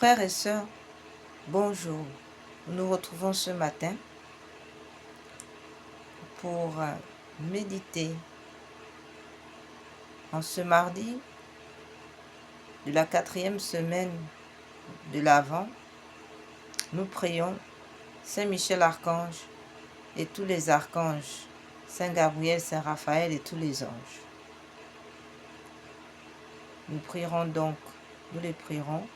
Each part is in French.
Frères et sœurs, bonjour. Nous nous retrouvons ce matin pour méditer en ce mardi de la 4e semaine de l'Avent. Nous prions Saint Michel Archange et tous les archanges, Saint Gabriel, Saint Raphaël et tous les anges. Nous prierons donc, nous les prierons,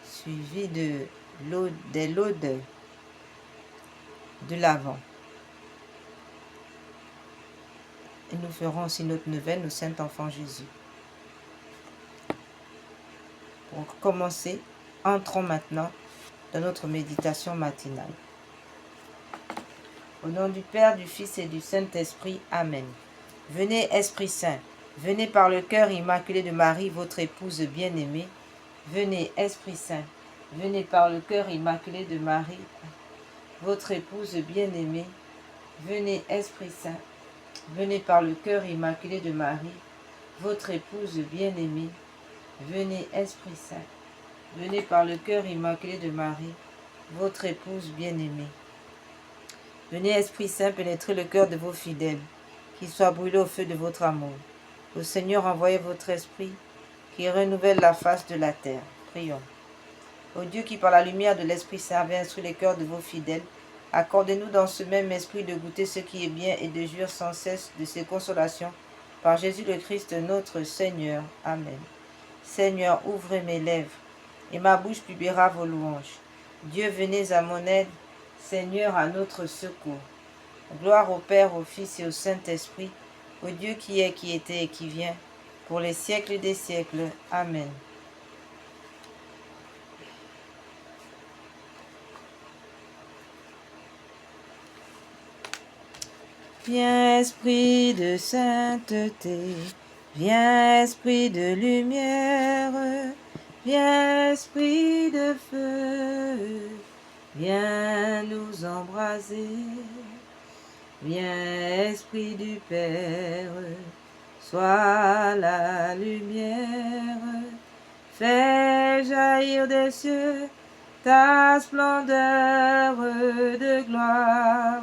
suivis des laudes de l'Avent. Et nous ferons aussi notre neuvaine au Saint-Enfant Jésus. Pour commencer, entrons maintenant dans notre méditation matinale. Au nom du Père, du Fils et du Saint-Esprit. Amen. Venez, Esprit Saint, venez par le cœur immaculé de Marie, votre épouse bien-aimée. Venez, Esprit Saint, venez par le cœur immaculé de Marie, votre épouse bien-aimée. Venez, Esprit Saint, venez par le cœur immaculé de Marie, votre épouse bien-aimée. Venez, Esprit Saint, venez par le cœur immaculé de Marie, votre épouse bien-aimée. Venez, Esprit Saint, pénétrer le cœur de vos fidèles, qu'ils soient brûlés au feu de votre amour. Au Seigneur, envoyez votre Esprit, qui renouvelle la face de la terre. Prions. Ô Dieu qui, par la lumière de l'Esprit Saint, avait instruit les cœurs de vos fidèles, accordez-nous dans ce même esprit de goûter ce qui est bien et de jouir sans cesse de ses consolations. Par Jésus le Christ, notre Seigneur. Amen. Seigneur, ouvrez mes lèvres, et ma bouche publiera vos louanges. Dieu, venez à mon aide. Seigneur, à notre secours. Gloire au Père, au Fils et au Saint-Esprit, au Dieu qui est, qui était et qui vient, pour les siècles des siècles. Amen. Viens, Esprit de sainteté, viens, Esprit de lumière, viens, Esprit de feu, viens nous embraser. Viens, Esprit du Père, sois la lumière, fais jaillir des cieux ta splendeur de gloire.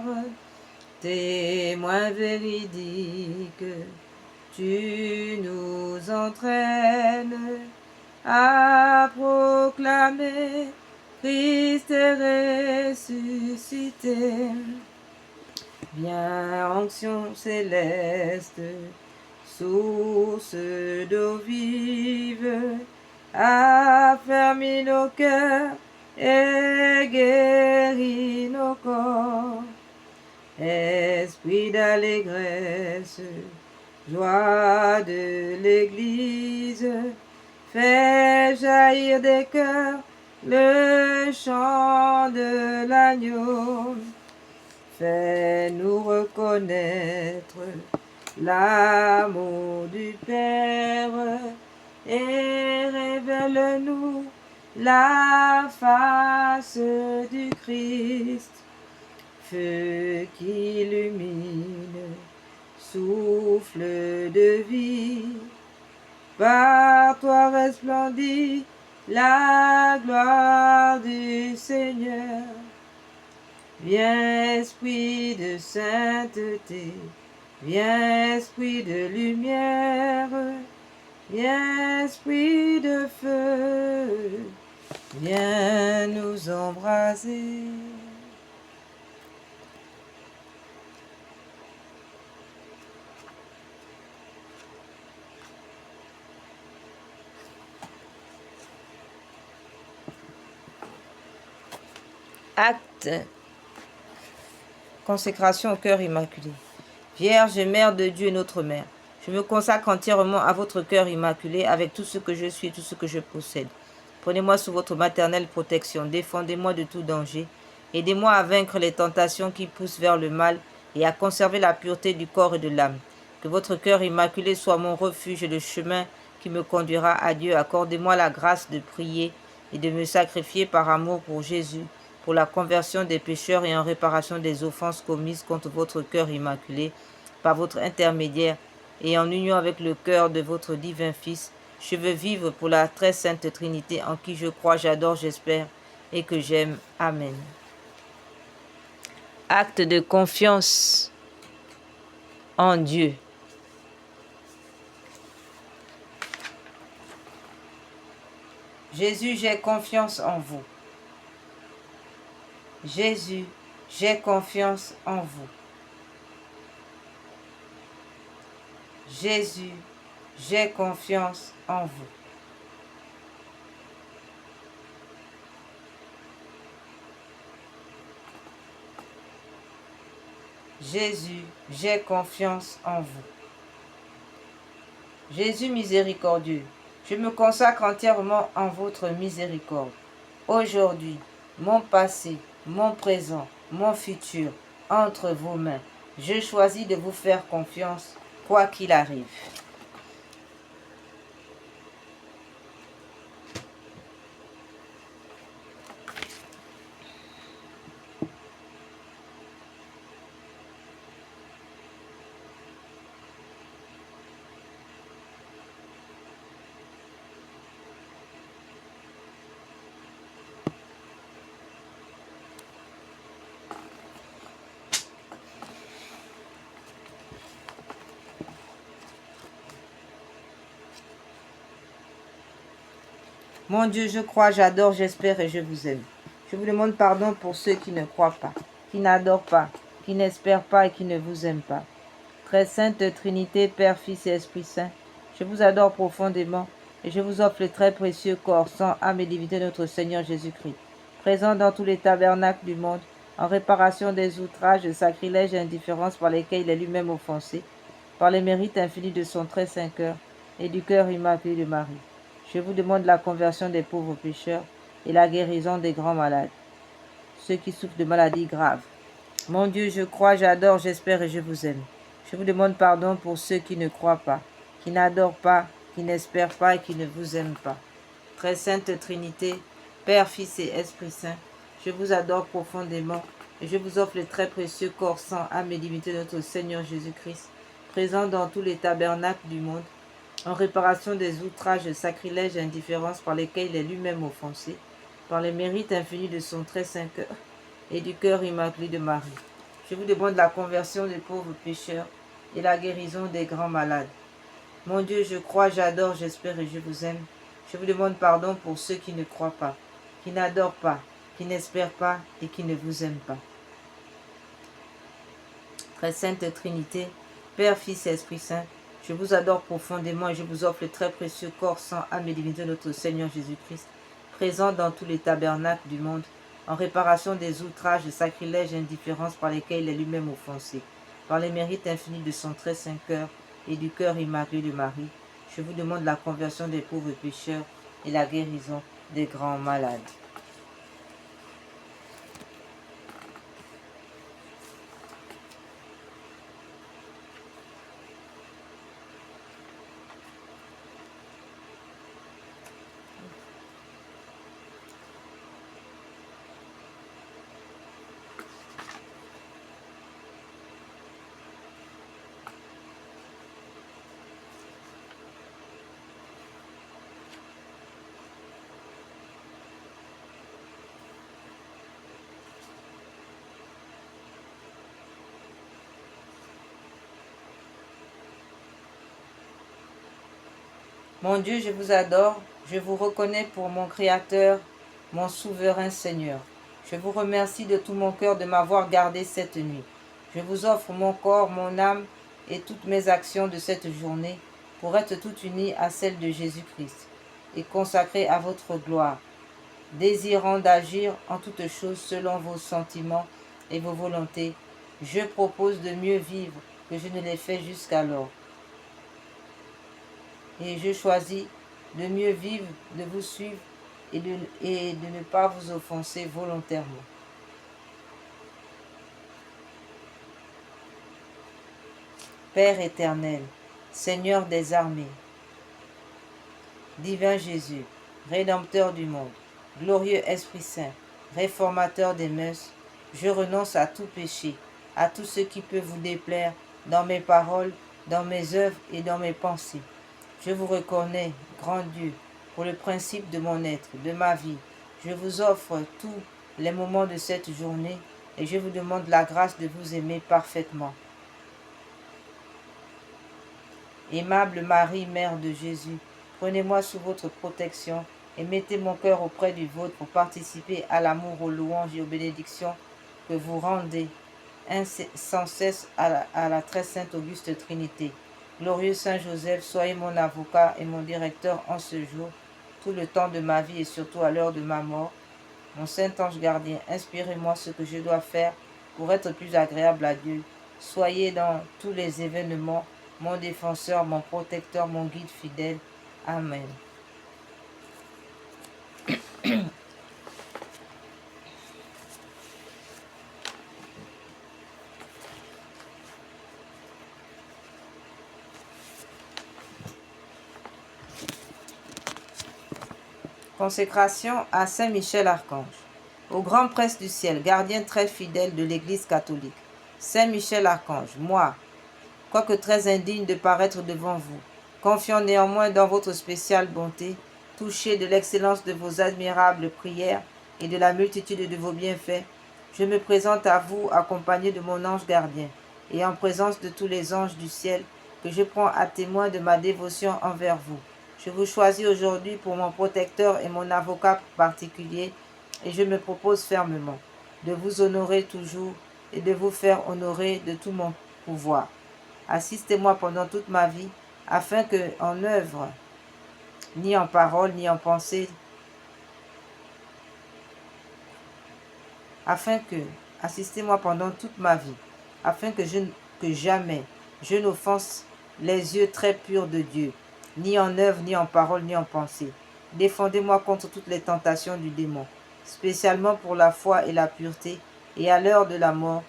Témoin véridique, tu nous entraînes à proclamer Christ est ressuscité. Viens, onction céleste, source d'eau vive, affermis nos cœurs et guéris nos corps. Esprit d'allégresse, joie de l'Église, fais jaillir des cœurs le chant de l'agneau. Fais-nous reconnaître l'amour du Père et révèle-nous la face du Christ. Feu qui illumine, souffle de vie, par toi resplendit la gloire du Seigneur. Viens, Esprit de sainteté, viens, Esprit de lumière, viens, Esprit de feu, viens nous embraser. Acte. Consécration au cœur immaculé. Vierge, Mère de Dieu et notre Mère, je me consacre entièrement à votre cœur immaculé avec tout ce que je suis et tout ce que je possède. Prenez-moi sous votre maternelle protection, défendez-moi de tout danger, aidez-moi à vaincre les tentations qui poussent vers le mal et à conserver la pureté du corps et de l'âme. Que votre cœur immaculé soit mon refuge et le chemin qui me conduira à Dieu. Accordez-moi la grâce de prier et de me sacrifier par amour pour Jésus, pour la conversion des pécheurs et en réparation des offenses commises contre votre cœur immaculé, par votre intermédiaire, et en union avec le cœur de votre divin Fils, Je veux vivre pour la très sainte Trinité en qui je crois, j'adore, j'espère et que j'aime. Amen. Acte de confiance en Dieu. Jésus, j'ai confiance en vous. Jésus, j'ai confiance en vous. Jésus, j'ai confiance en vous. Jésus, j'ai confiance en vous. Jésus miséricordieux, je me consacre entièrement en votre miséricorde. Aujourd'hui, mon passé, mon présent, mon futur, entre vos mains. Je choisis de vous faire confiance, quoi qu'il arrive. Mon Dieu, je crois, j'adore, j'espère et je vous aime. Je vous demande pardon pour ceux qui ne croient pas, qui n'adorent pas, qui n'espèrent pas et qui ne vous aiment pas. Très sainte Trinité, Père, Fils et Esprit Saint, je vous adore profondément et je vous offre le très précieux corps, sang, âme et divinité de notre Seigneur Jésus-Christ, présent dans tous les tabernacles du monde, en réparation des outrages, sacrilèges et indifférences par lesquels il est lui-même offensé, par les mérites infinis de son très saint cœur et du cœur immaculé de Marie. Je vous demande la conversion des pauvres pécheurs et la guérison des grands malades, ceux qui souffrent de maladies graves. Mon Dieu, je crois, j'adore, j'espère et je vous aime. Je vous demande pardon pour ceux qui ne croient pas, qui n'adorent pas, qui n'espèrent pas et qui ne vous aiment pas. Très sainte Trinité, Père, Fils et Esprit Saint, je vous adore profondément et je vous offre le très précieux corps, sang, âme et divinité de notre Seigneur Jésus-Christ, présent dans tous les tabernacles du monde, en réparation des outrages, sacrilèges et indifférences par lesquels il est lui-même offensé, par les mérites infinis de son très saint cœur et du cœur immaculé de Marie. Je vous demande la conversion des pauvres pécheurs et la guérison des grands malades. Mon Dieu, je crois, j'adore, j'espère et je vous aime. Je vous demande pardon pour ceux qui ne croient pas, qui n'adorent pas, qui n'espèrent pas et qui ne vous aiment pas. Très sainte Trinité, Père, Fils et Esprit Saint, je vous adore profondément et je vous offre le très précieux corps, sang, âme et divinité de notre Seigneur Jésus-Christ, présent dans tous les tabernacles du monde, en réparation des outrages, sacrilèges et indifférences par lesquels il est lui-même offensé, par les mérites infinis de son très saint cœur et du cœur immaculé de Marie. Je vous demande la conversion des pauvres pécheurs et la guérison des grands malades. Mon Dieu, je vous adore, je vous reconnais pour mon Créateur, mon souverain Seigneur. Je vous remercie de tout mon cœur de m'avoir gardé cette nuit. Je vous offre mon corps, mon âme et toutes mes actions de cette journée pour être toutes unies à celles de Jésus-Christ et consacrées à votre gloire, désirant d'agir en toutes choses selon vos sentiments et vos volontés. Je propose de mieux vivre que je ne l'ai fait jusqu'alors. Et je choisis de mieux vivre, de vous suivre et de ne pas vous offenser volontairement. Père éternel, Seigneur des armées, divin Jésus, Rédempteur du monde, glorieux Esprit Saint, réformateur des mœurs, je renonce à tout péché, à tout ce qui peut vous déplaire dans mes paroles, dans mes œuvres et dans mes pensées. Je vous reconnais, grand Dieu, pour le principe de mon être, de ma vie. Je vous offre tous les moments de cette journée et je vous demande la grâce de vous aimer parfaitement. Aimable Marie, Mère de Jésus, prenez-moi sous votre protection et mettez mon cœur auprès du vôtre pour participer à l'amour, aux louanges et aux bénédictions que vous rendez sans cesse à la très sainte Auguste Trinité. Glorieux Saint Joseph, soyez mon avocat et mon directeur en ce jour, tout le temps de ma vie et surtout à l'heure de ma mort. Mon saint ange gardien, inspirez-moi ce que je dois faire pour être plus agréable à Dieu. Soyez dans tous les événements mon défenseur, mon protecteur, mon guide fidèle. Amen. Consécration à Saint Michel Archange. Au grand prêtre du ciel, gardien très fidèle de l'Église catholique, Saint Michel Archange, moi, quoique très indigne de paraître devant vous, confiant néanmoins dans votre spéciale bonté, touché de l'excellence de vos admirables prières et de la multitude de vos bienfaits, je me présente à vous accompagné de mon ange gardien et en présence de tous les anges du ciel que je prends à témoin de ma dévotion envers vous. Je vous choisis aujourd'hui pour mon protecteur et mon avocat particulier et je me propose fermement de vous honorer toujours et de vous faire honorer de tout mon pouvoir. Assistez-moi pendant toute ma vie afin que, en œuvre, ni en parole, ni en pensée, assistez-moi pendant toute ma vie, afin que jamais je n'offense les yeux très purs de Dieu, ni en œuvre, ni en parole, ni en pensée. Défendez-moi contre toutes les tentations du démon, spécialement pour la foi et la pureté, et à l'heure de la mort,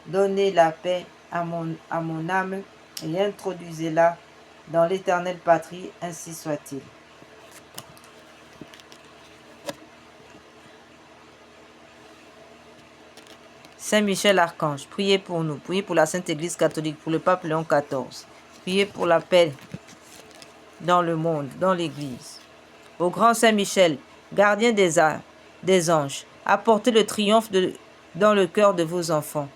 donnez la paix à mon âme et introduisez-la dans l'éternelle patrie, ainsi soit-il. Saint Michel Archange, priez pour nous, priez pour la Sainte Église catholique, pour le pape Léon XIV, priez pour la paix dans le monde, dans l'Église. Au grand Saint Michel, gardien des anges, apportez le triomphe dans le cœur de vos enfants.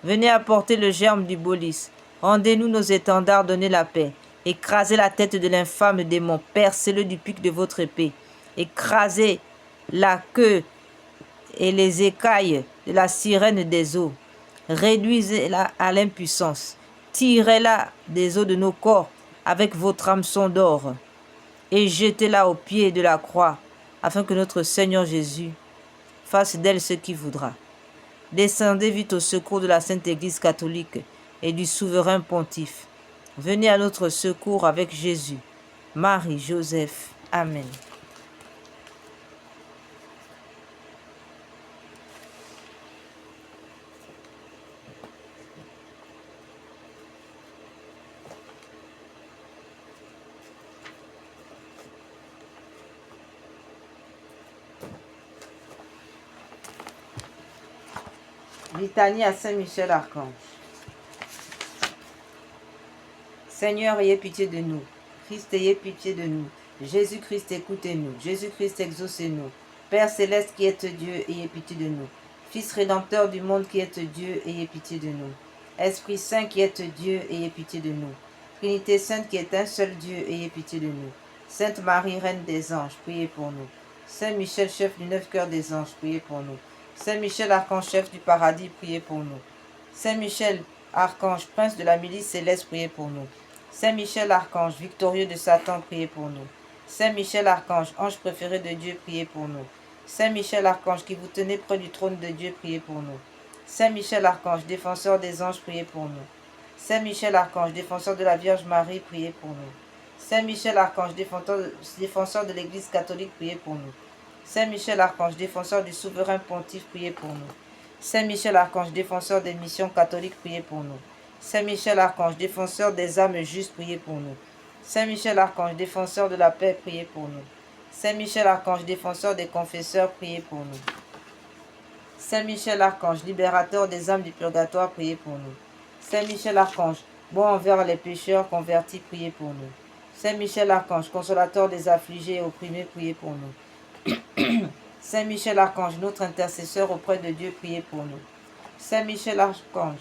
Venez apporter le germe du bolis. Rendez-nous nos étendards, donnez la paix. Écrasez la tête de l'infâme démon, percez-le du pic de votre épée. Écrasez la queue et les écailles de la sirène des eaux. Réduisez-la à l'impuissance. Tirez-la des eaux de nos corps avec votre hameçon d'or et jetez-la au pied de la croix, afin que notre Seigneur Jésus fasse d'elle ce qu'il voudra. Descendez vite au secours de la Sainte Église catholique et du souverain pontife. Venez à notre secours avec Jésus, Marie, Joseph. Amen. Litanie à Saint Michel Archange. Seigneur, ayez pitié de nous. Christ, ayez pitié de nous. Jésus-Christ, écoutez-nous. Jésus-Christ, exaucez-nous. Père céleste qui êtes Dieu, ayez pitié de nous. Fils rédempteur du monde qui êtes Dieu, ayez pitié de nous. Esprit Saint qui êtes Dieu, ayez pitié de nous. Trinité Sainte qui est un seul Dieu, ayez pitié de nous. Sainte Marie, Reine des anges, priez pour nous. Saint Michel, chef du 9 cœurs des anges, priez pour nous. Saint Michel, archange chef du paradis, priez pour nous. Saint Michel, archange, prince de la milice céleste, priez pour nous. Saint Michel, archange, victorieux de Satan, priez pour nous. Saint Michel, archange, ange préféré de Dieu, priez pour nous. Saint Michel, archange, qui vous tenez près du trône de Dieu, priez pour nous. Saint Michel, archange, défenseur des anges, priez pour nous. Saint Michel, archange, défenseur de la Vierge Marie, priez pour nous. Saint Michel, archange, défenseur de l'Église catholique, priez pour nous. Saint Michel, archange, défenseur du souverain pontife, priez pour nous. Saint Michel, archange, défenseur des missions catholiques, priez pour nous. Saint Michel, archange, défenseur des âmes justes, priez pour nous. Saint Michel, archange, défenseur de la paix, priez pour nous. Saint Michel, archange, défenseur des confesseurs, priez pour nous. Saint Michel, archange, libérateur des âmes du purgatoire, priez pour nous. Saint Michel, archange, bon envers les pécheurs convertis, priez pour nous. Saint Michel Archange, consolateur des affligés et opprimés, priez pour nous. Saint Michel Archange, notre intercesseur auprès de Dieu, priez pour nous. Saint Michel Archange,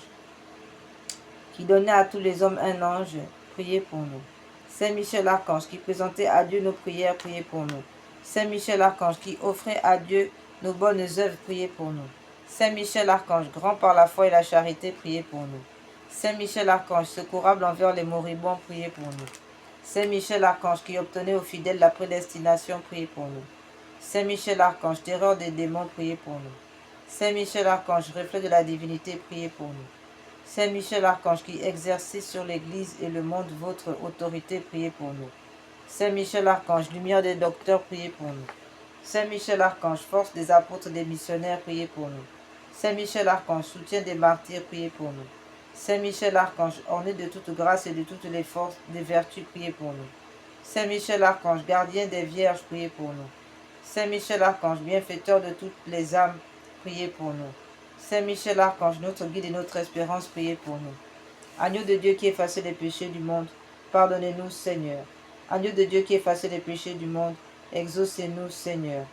qui donnait à tous les hommes un ange, priez pour nous. Saint Michel Archange, qui présentait à Dieu nos prières, priez pour nous. Saint Michel Archange, qui offrait à Dieu nos bonnes œuvres, priez pour nous. Saint Michel Archange, grand par la foi et la charité, priez pour nous. Saint Michel Archange, secourable envers les moribonds, priez pour nous. Saint Michel Archange, qui obtenait aux fidèles la prédestination, priez pour nous. Saint Michel Archange, terreur des démons, priez pour nous. Saint Michel Archange, reflet de la divinité, priez pour nous. Saint Michel Archange, qui exercez sur l'Église et le monde votre autorité, priez pour nous. Saint Michel Archange, lumière des docteurs, priez pour nous. Saint Michel Archange, force des apôtres et des missionnaires, priez pour nous. Saint Michel Archange, soutien des martyrs, priez pour nous. Saint Michel Archange, orné de toute grâce et de toutes les forces des vertus, priez pour nous. Saint Michel Archange, gardien des vierges, priez pour nous. Saint Michel Archange, bienfaiteur de toutes les âmes, priez pour nous. Saint Michel Archange, notre guide et notre espérance, priez pour nous. Agneau de Dieu qui efface les péchés du monde, pardonnez-nous, Seigneur. Agneau de Dieu qui efface les péchés du monde, exaucez-nous, Seigneur.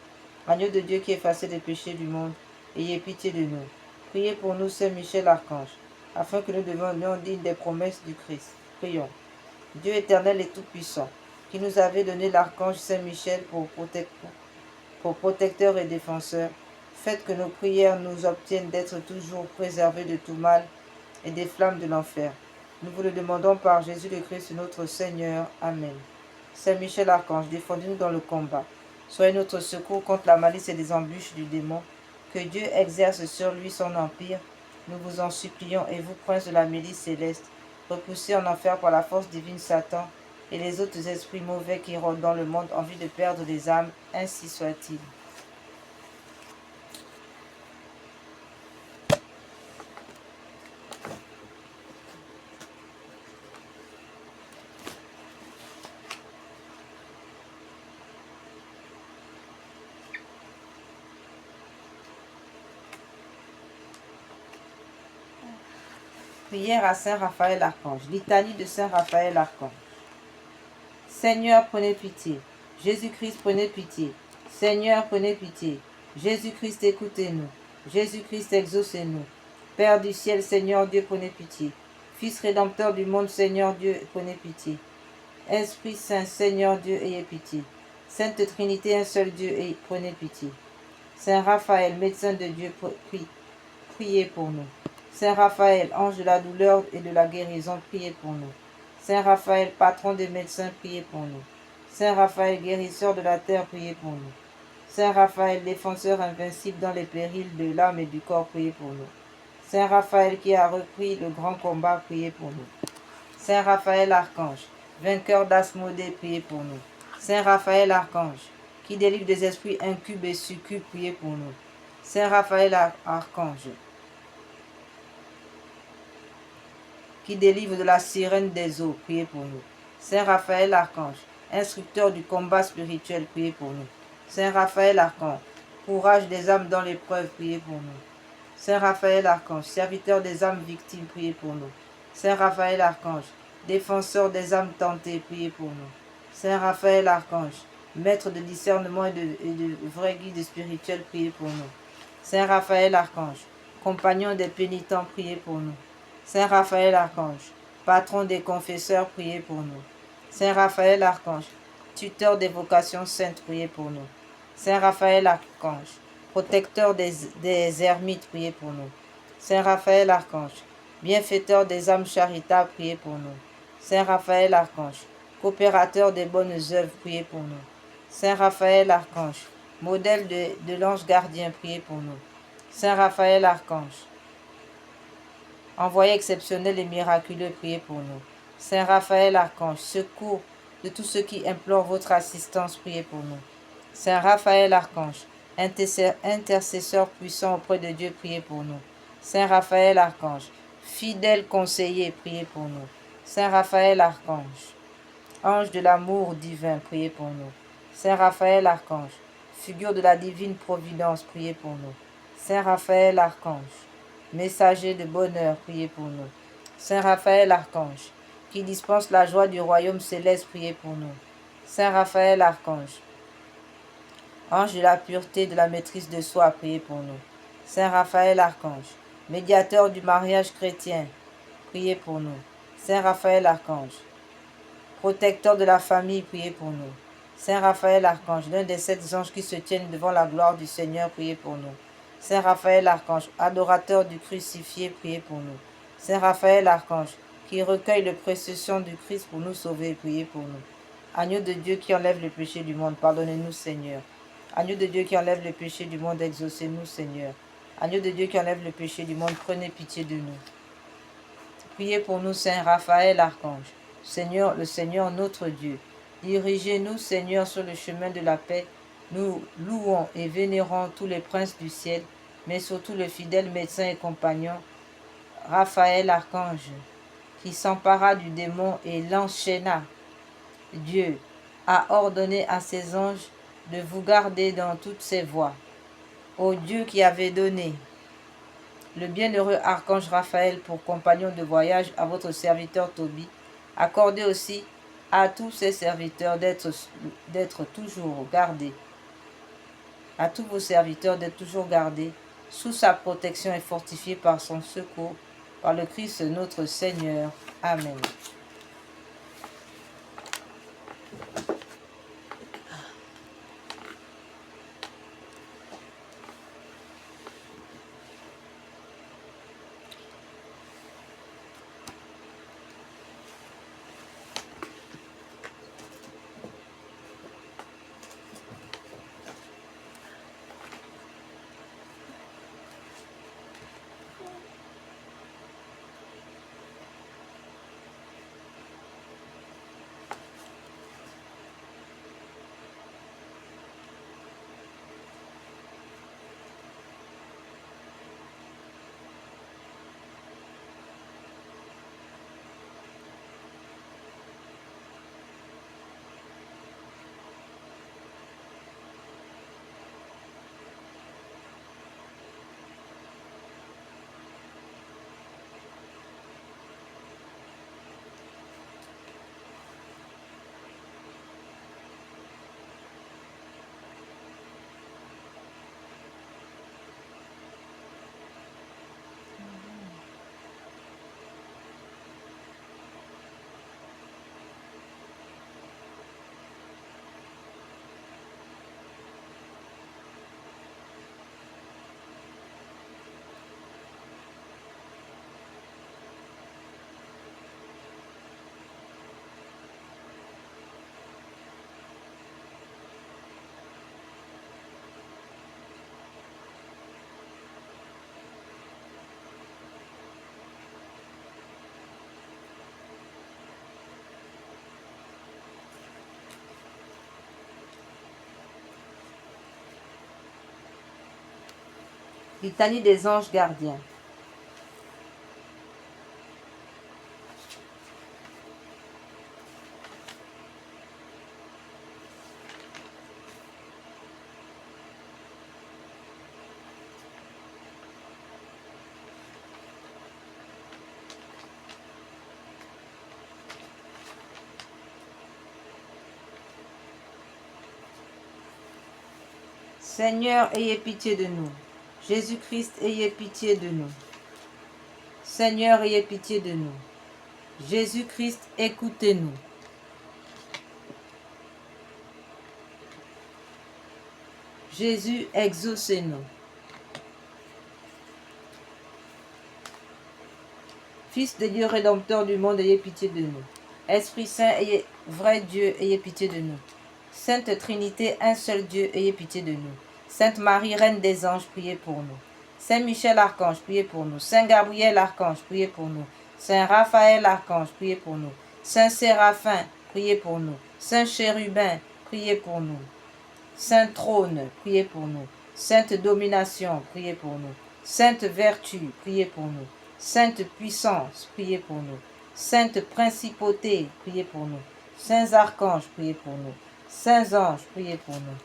Agneau de Dieu qui efface les péchés du monde, ayez pitié de nous. Priez pour nous, Saint Michel Archange, afin que nous devenions dignes des promesses du Christ. Prions. Dieu éternel et tout-puissant, qui nous avait donné l'archange Saint Michel pour protecteur et défenseur, faites que nos prières nous obtiennent d'être toujours préservés de tout mal et des flammes de l'enfer. Nous vous le demandons par Jésus le Christ notre Seigneur. Amen. Saint Michel Archange, défendez-nous dans le combat. Soyez notre secours contre la malice et les embûches du démon. Que Dieu exerce sur lui son empire. Nous vous en supplions, et vous, prince de la milice céleste, repoussez en enfer par la force divine Satan et les autres esprits mauvais qui rôdent dans le monde en vue de perdre les âmes, ainsi soit-il. Prière à Saint Raphaël Archange. Litanie de Saint Raphaël Archange. Seigneur, prenez pitié. Jésus-Christ, prenez pitié. Seigneur, prenez pitié. Jésus-Christ, écoutez-nous. Jésus-Christ, exaucez-nous. Père du ciel, Seigneur Dieu, prenez pitié. Fils rédempteur du monde, Seigneur Dieu, prenez pitié. Esprit Saint, Seigneur Dieu, ayez pitié. Sainte Trinité, un seul Dieu, et prenez pitié. Saint Raphaël, médecin de Dieu, priez pour nous. Saint Raphaël, ange de la douleur et de la guérison, priez pour nous. Saint Raphaël, patron des médecins, priez pour nous. Saint Raphaël, guérisseur de la terre, priez pour nous. Saint Raphaël, défenseur invincible dans les périls de l'âme et du corps, priez pour nous. Saint Raphaël qui a repris le grand combat, priez pour nous. Saint Raphaël Archange, vainqueur d'Asmodée, priez pour nous. Saint Raphaël Archange, qui délivre des esprits incubes et succubes, priez pour nous. Saint Raphaël Archange, qui délivre de la sirène des eaux, priez pour nous. Saint Raphaël Archange, instructeur du combat spirituel, priez pour nous. Saint Raphaël Archange, courage des âmes dans l'épreuve, priez pour nous. Saint Raphaël Archange, serviteur des âmes victimes, priez pour nous. Saint Raphaël Archange, défenseur des âmes tentées, priez pour nous. Saint Raphaël Archange, maître de discernement et de vrai guide spirituel, priez pour nous. Saint Raphaël Archange, compagnon des pénitents, priez pour nous. Saint Raphaël Archange, patron des confesseurs, priez pour nous. Saint Raphaël Archange, tuteur des vocations saintes, priez pour nous. Saint Raphaël Archange, protecteur des ermites, priez pour nous. Saint Raphaël Archange, bienfaiteur des âmes charitables, priez pour nous. Saint Raphaël Archange, coopérateur des bonnes œuvres, priez pour nous. Saint Raphaël Archange, modèle de l'ange gardien, priez pour nous. Saint Raphaël Archange, envoyé exceptionnel et miraculeux, priez pour nous. Saint Raphaël Archange, secours de tous ceux qui implorent votre assistance, priez pour nous. Saint Raphaël Archange, intercesseur puissant auprès de Dieu, priez pour nous. Saint Raphaël Archange, fidèle conseiller, priez pour nous. Saint Raphaël Archange, ange de l'amour divin, priez pour nous. Saint Raphaël Archange, figure de la divine providence, priez pour nous. Saint Raphaël Archange, messager de bonheur, priez pour nous. Saint Raphaël Archange, qui dispense la joie du royaume céleste, priez pour nous. Saint Raphaël, archange, ange de la pureté, de la maîtrise de soi, priez pour nous. Saint Raphaël, archange, médiateur du mariage chrétien, priez pour nous. Saint Raphaël, archange, protecteur de la famille, priez pour nous. Saint Raphaël, archange, l'un des 7 anges qui se tiennent devant la gloire du Seigneur, priez pour nous. Saint Raphaël, archange, adorateur du crucifié, priez pour nous. Saint Raphaël, archange, qui recueille le précieux sang du Christ pour nous sauver, priez pour nous. Agneau de Dieu qui enlève le péché du monde, pardonnez-nous, Seigneur. Agneau de Dieu qui enlève le péché du monde, exaucez-nous, Seigneur. Agneau de Dieu qui enlève le péché du monde, prenez pitié de nous. Priez pour nous, Saint Raphaël, archange. Seigneur, le Seigneur notre Dieu, dirigez-nous, Seigneur, sur le chemin de la paix. Nous louons et vénérons tous les princes du ciel, mais surtout le fidèle médecin et compagnon, Raphaël, archange, qui s'empara du démon et l'enchaîna. Dieu a ordonné à ses anges de vous garder dans toutes ses voies. Ô Dieu qui avait donné le bienheureux archange Raphaël pour compagnon de voyage à votre serviteur Tobie, accordez aussi à tous ses serviteurs d'être toujours gardés, à tous vos serviteurs d'être toujours gardés sous sa protection et fortifiés par son secours, par le Christ notre Seigneur. Amen. Litanie des anges gardiens. Seigneur, ayez pitié de nous. Jésus-Christ, ayez pitié de nous. Seigneur, ayez pitié de nous. Jésus-Christ, écoutez-nous. Jésus, exaucez-nous. Fils de Dieu, Rédempteur du monde, ayez pitié de nous. Esprit Saint, vrai Dieu, ayez pitié de nous. Sainte Trinité, un seul Dieu, ayez pitié de nous. Sainte Marie, Reine des anges, priez pour nous. Saint Michel, Archange, priez pour nous. Saint Gabriel, Archange, priez pour nous. Saint Raphaël, Archange, priez pour nous. Saint Séraphin, priez pour nous. Saint Chérubin, priez pour nous. Saint Trône, priez pour nous. Sainte Domination, priez pour nous. Sainte Vertu, priez pour nous. Sainte Puissance, priez pour nous. Sainte Principauté, priez pour nous. Saints Archanges, priez pour nous. Saints Anges, priez pour nous.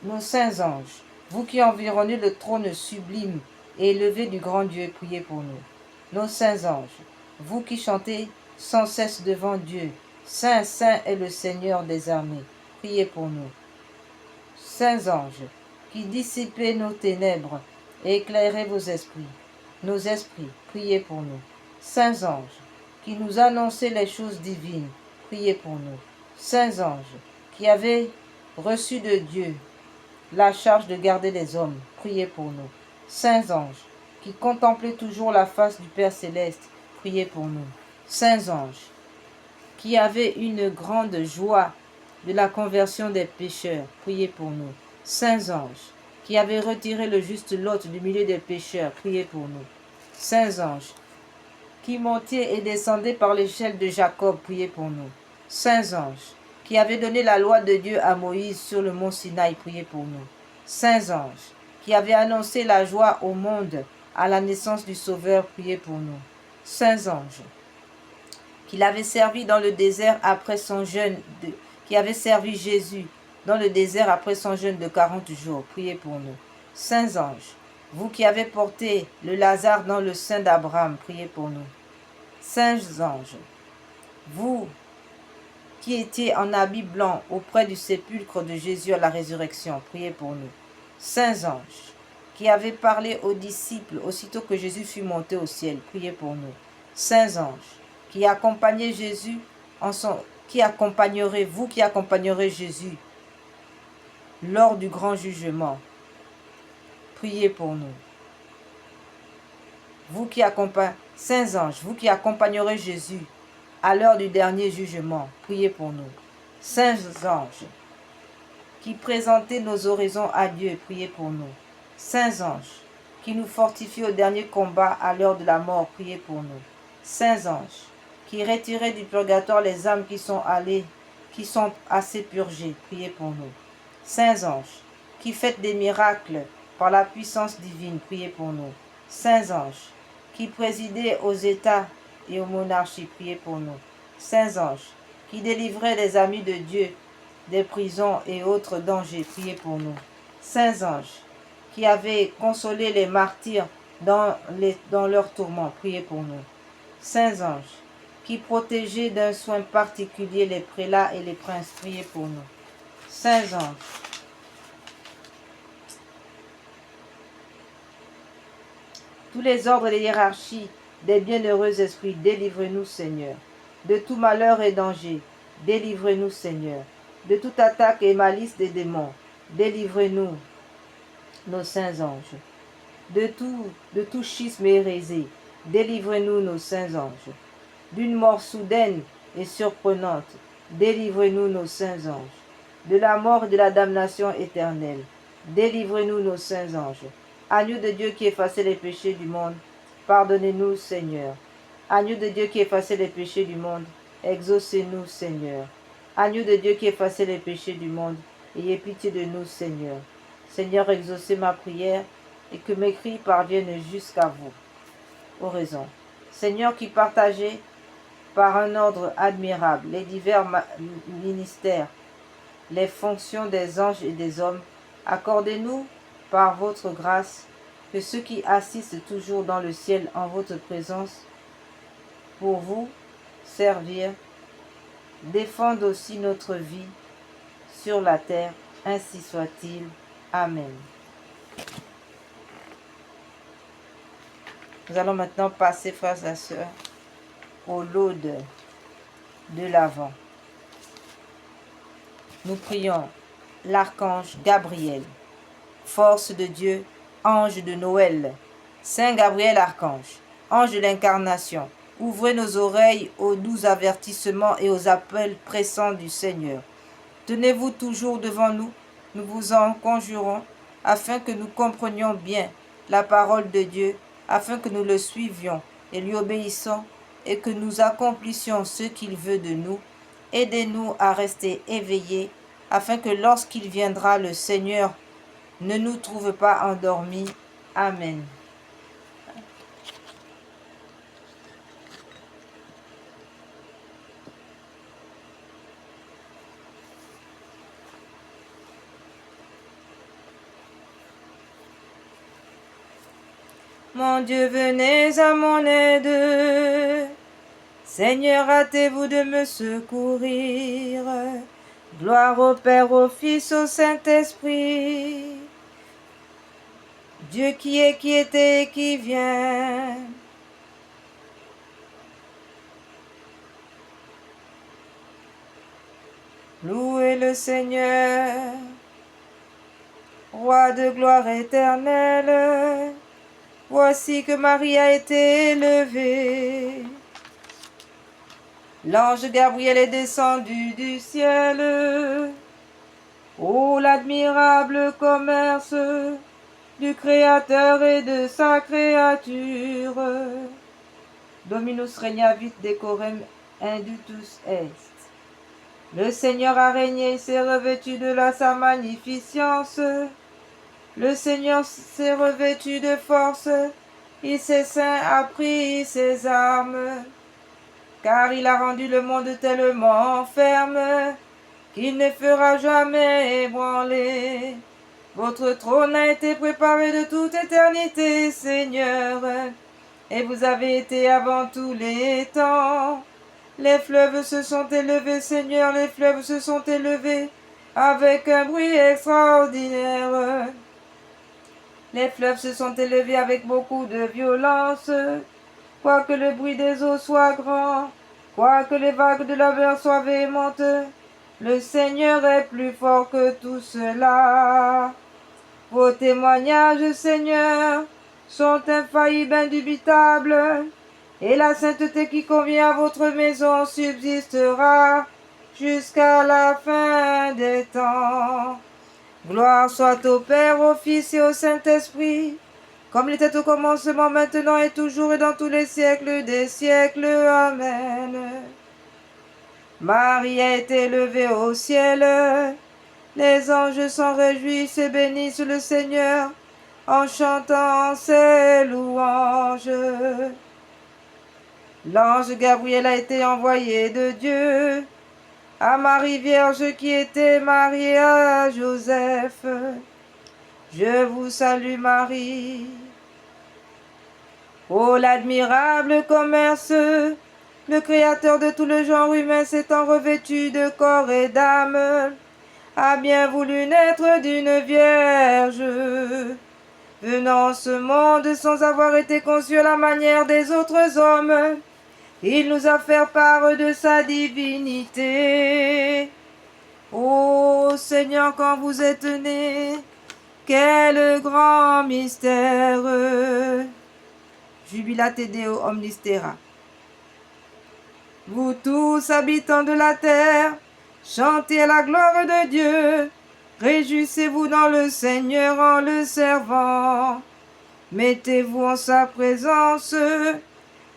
Nos saints anges, vous qui environnez le trône sublime et élevé du grand Dieu, priez pour nous. nos saints anges, vous qui chantez sans cesse devant Dieu, Saint, Saint est le Seigneur des armées, priez pour nous. Saints anges, qui dissipez nos ténèbres et éclairez vos esprits, nos esprits, priez pour nous. Saints anges, qui nous annoncez les choses divines, priez pour nous. Saints anges, qui avez reçu de Dieu la charge de garder les hommes, priez pour nous. Saints anges, qui contemplez toujours la face du Père céleste, priez pour nous. Saints anges, qui avez une grande joie de la conversion des pécheurs, priez pour nous. Saints anges, qui avez retiré le juste Lot du milieu des pécheurs, priez pour nous. Saints anges, qui montiez et descendiez par l'échelle de Jacob, priez pour nous. Saints anges, qui avez donné la loi de Dieu à Moïse sur le mont Sinaï, priez pour nous. Saints anges, qui avez annoncé la joie au monde à la naissance du Sauveur, priez pour nous. Saints anges, qui l'avait servi dans le désert après son jeûne, qui avait servi Jésus dans le désert après son jeûne de 40 jours, priez pour nous. Saints anges, vous qui avez porté le Lazare dans le sein d'Abraham, priez pour nous. Saints anges, vous qui étiez en habit blanc auprès du sépulcre de Jésus à la résurrection, priez pour nous. Saints anges, qui avez parlé aux disciples aussitôt que Jésus fut monté au ciel, priez pour nous. Saints anges, qui accompagnez Jésus, qui accompagnerez Jésus lors du grand jugement, priez pour nous. Saints anges, vous qui accompagnerez Jésus à l'heure du dernier jugement, priez pour nous. Saints anges, qui présentez nos oraisons à Dieu, priez pour nous. Saints anges, qui nous fortifiez au dernier combat à l'heure de la mort, priez pour nous. Saints anges, qui retirez du purgatoire les âmes qui sont assez purgées, priez pour nous. Saints anges, qui faites des miracles par la puissance divine, priez pour nous. Saints anges, qui présidez aux États et aux monarchies, priez pour nous. Saints anges, qui délivrez les amis de Dieu des prisons et autres dangers, priez pour nous. Saints anges, qui avez consolé les martyrs dans leurs tourments, priez pour nous. Saints anges, qui protégez d'un soin particulier les prélats et les princes, priez pour nous. Saints anges, tous les ordres et les hiérarchies des bienheureux esprits, délivrez-nous, Seigneur. De tout malheur et danger, délivrez-nous, Seigneur. De toute attaque et malice des démons, délivrez-nous, nos saints anges. De tout schisme et hérésie, délivrez-nous, nos saints anges. D'une mort soudaine et surprenante, délivrez-nous, nos saints anges. De la mort et de la damnation éternelle, délivrez-nous, nos saints anges. Agneau de Dieu qui effacez les péchés du monde, pardonnez-nous, Seigneur. Agneau de Dieu qui effacez les péchés du monde, exaucez-nous, Seigneur. Agneau de Dieu qui effacez les péchés du monde, ayez pitié de nous, Seigneur. Seigneur, exaucez ma prière et que mes cris parviennent jusqu'à vous. Oraison. Seigneur qui partagez par un ordre admirable les divers ministères, les fonctions des anges et des hommes, accordez-nous par votre grâce que ceux qui assistent toujours dans le ciel en votre présence pour vous servir, défendent aussi notre vie sur la terre, ainsi soit-il. Amen. Nous allons maintenant passer, frères et sœurs, au laude de l'Avent. Nous prions l'archange Gabriel, force de Dieu, ange de Noël, Saint Gabriel archange, ange de l'incarnation, ouvrez nos oreilles aux doux avertissements et aux appels pressants du Seigneur. Tenez-vous toujours devant nous, nous vous en conjurons, afin que nous comprenions bien la parole de Dieu, afin que nous le suivions et lui obéissons, et que nous accomplissions ce qu'il veut de nous. Aidez-nous à rester éveillés, afin que lorsqu'il viendra, le Seigneur ne nous trouve pas endormis. Amen. Mon Dieu, venez à mon aide. Seigneur, hâtez-vous de me secourir. Gloire au Père, au Fils, au Saint-Esprit. Dieu qui est, qui était et qui vient. Louez le Seigneur, Roi de gloire éternelle. Voici que Marie a été élevée. L'ange Gabriel est descendu du ciel. Oh, l'admirable commerce du Créateur et de sa créature. Dominus regnavit decorem indutus est. Le Seigneur a régné, il s'est revêtu de sa magnificence. Le Seigneur s'est revêtu de force, il s'est saint, a pris ses armes. Car il a rendu le monde tellement ferme qu'il ne fera jamais ébranler. Votre trône a été préparé de toute éternité, Seigneur, et vous avez été avant tous les temps. Les fleuves se sont élevés, Seigneur, les fleuves se sont élevés avec un bruit extraordinaire. Les fleuves se sont élevés avec beaucoup de violence. Quoique le bruit des eaux soit grand, quoique les vagues de la mer soient véhémentes, le Seigneur est plus fort que tout cela. Vos témoignages, Seigneur, sont infaillibles, indubitables, et la sainteté qui convient à votre maison subsistera jusqu'à la fin des temps. Gloire soit au Père, au Fils et au Saint-Esprit, comme il était au commencement, maintenant et toujours et dans tous les siècles des siècles. Amen. Marie a été élevée au ciel. Les anges s'en réjouissent et bénissent le Seigneur en chantant ses louanges. L'ange Gabriel a été envoyé de Dieu à Marie Vierge qui était mariée à Joseph. Je vous salue Marie. Oh, l'admirable commerce, le Créateur de tout le genre humain s'étant revêtu de corps et d'âme, a bien voulu naître d'une vierge. Venant en ce monde sans avoir été conçu à la manière des autres hommes, il nous a fait part de sa divinité. Ô Seigneur, quand vous êtes né, quel grand mystère! Jubilate Deo omnis terra. Vous tous, habitants de la terre, chantez à la gloire de Dieu. Réjouissez-vous dans le Seigneur en le servant. Mettez-vous en sa présence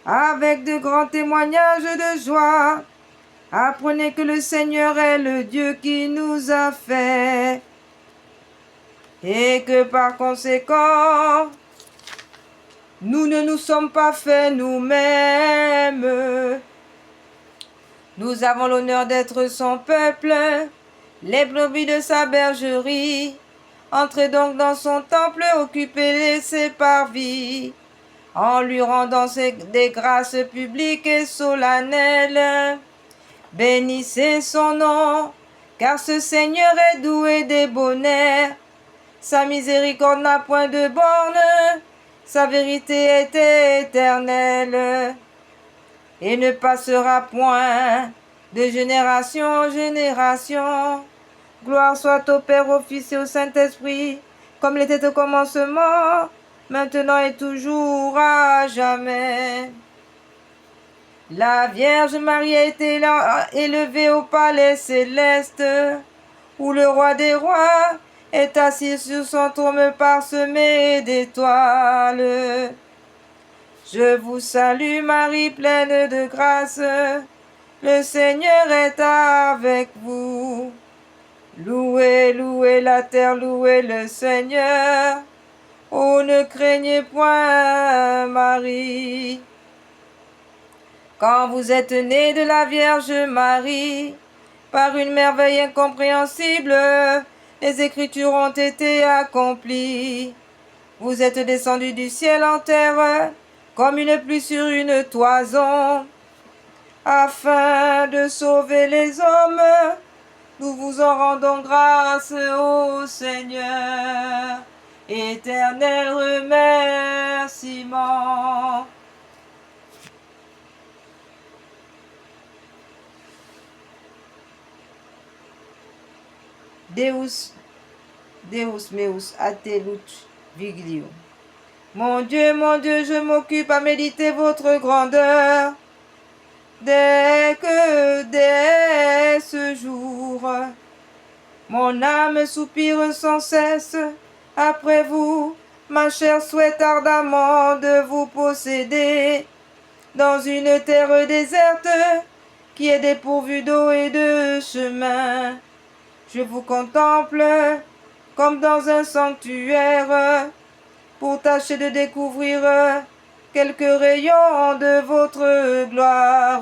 avec de grands témoignages de joie. Apprenez que le Seigneur est le Dieu qui nous a fait et que par conséquent, nous ne nous sommes pas faits nous-mêmes. Nous avons l'honneur d'être son peuple, les brebis de sa bergerie. Entrez donc dans son temple, occupez ses parvis, en lui rendant des grâces publiques et solennelles. Bénissez son nom, car ce Seigneur est doux et débonnaire. Sa miséricorde n'a point de borne, sa vérité est éternelle, et ne passera point de génération en génération. Gloire soit au Père, au Fils et au Saint-Esprit, comme il était au commencement, maintenant et toujours, à jamais. La Vierge Marie a été élevée au palais céleste, où le roi des rois est assis sur son trône parsemé d'étoiles. Je vous salue Marie, pleine de grâce, le Seigneur est avec vous. Louez, louez la terre, louez le Seigneur. Oh, ne craignez point Marie. Quand vous êtes née de la Vierge Marie, par une merveille incompréhensible, les Écritures ont été accomplies. Vous êtes descendu du ciel en terre, comme une pluie sur une toison, afin de sauver les hommes. Nous vous en rendons grâce, ô Seigneur. Éternel remerciement. Deus meus atelut viglio. Mon Dieu, je m'occupe à méditer votre grandeur. Dès ce jour, mon âme soupire sans cesse après vous. Ma chair souhaite ardemment de vous posséder dans une terre déserte qui est dépourvue d'eau et de chemin. Je vous contemple comme dans un sanctuaire pour tâcher de découvrir quelques rayons de votre gloire.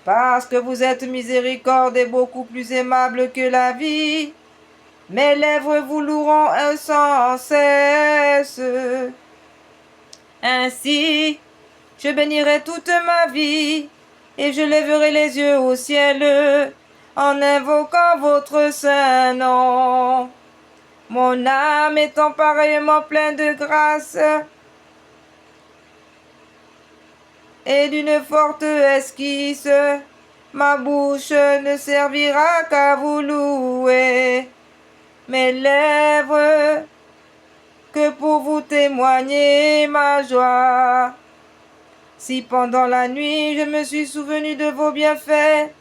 Parce que vous êtes miséricorde et beaucoup plus aimable que la vie, mes lèvres vous loueront sans cesse. Ainsi, je bénirai toute ma vie et je lèverai les yeux au ciel en invoquant votre saint nom. Mon âme étant pareillement pleine de grâce et d'une forte esquisse, ma bouche ne servira qu'à vous louer. Mes lèvres que pour vous témoigner ma joie. Si pendant la nuit je me suis souvenu de vos bienfaits,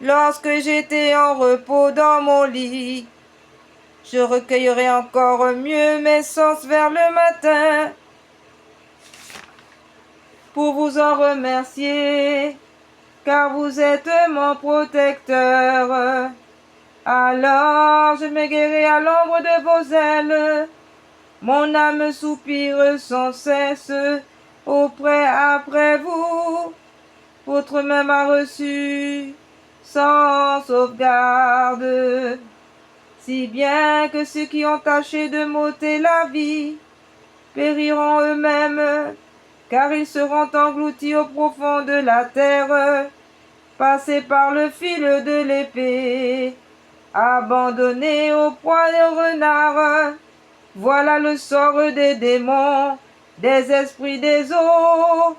lorsque j'étais en repos dans mon lit, je recueillerai encore mieux mes sens vers le matin pour vous en remercier, car vous êtes mon protecteur. Alors je me guéris à l'ombre de vos ailes, mon âme soupire sans cesse auprès après vous. Votre main m'a reçu sans sauvegarde, si bien que ceux qui ont tâché de m'ôter la vie périront eux-mêmes, car ils seront engloutis au profond de la terre, passés par le fil de l'épée, abandonnés au poids des renards. Voilà le sort des démons, des esprits des eaux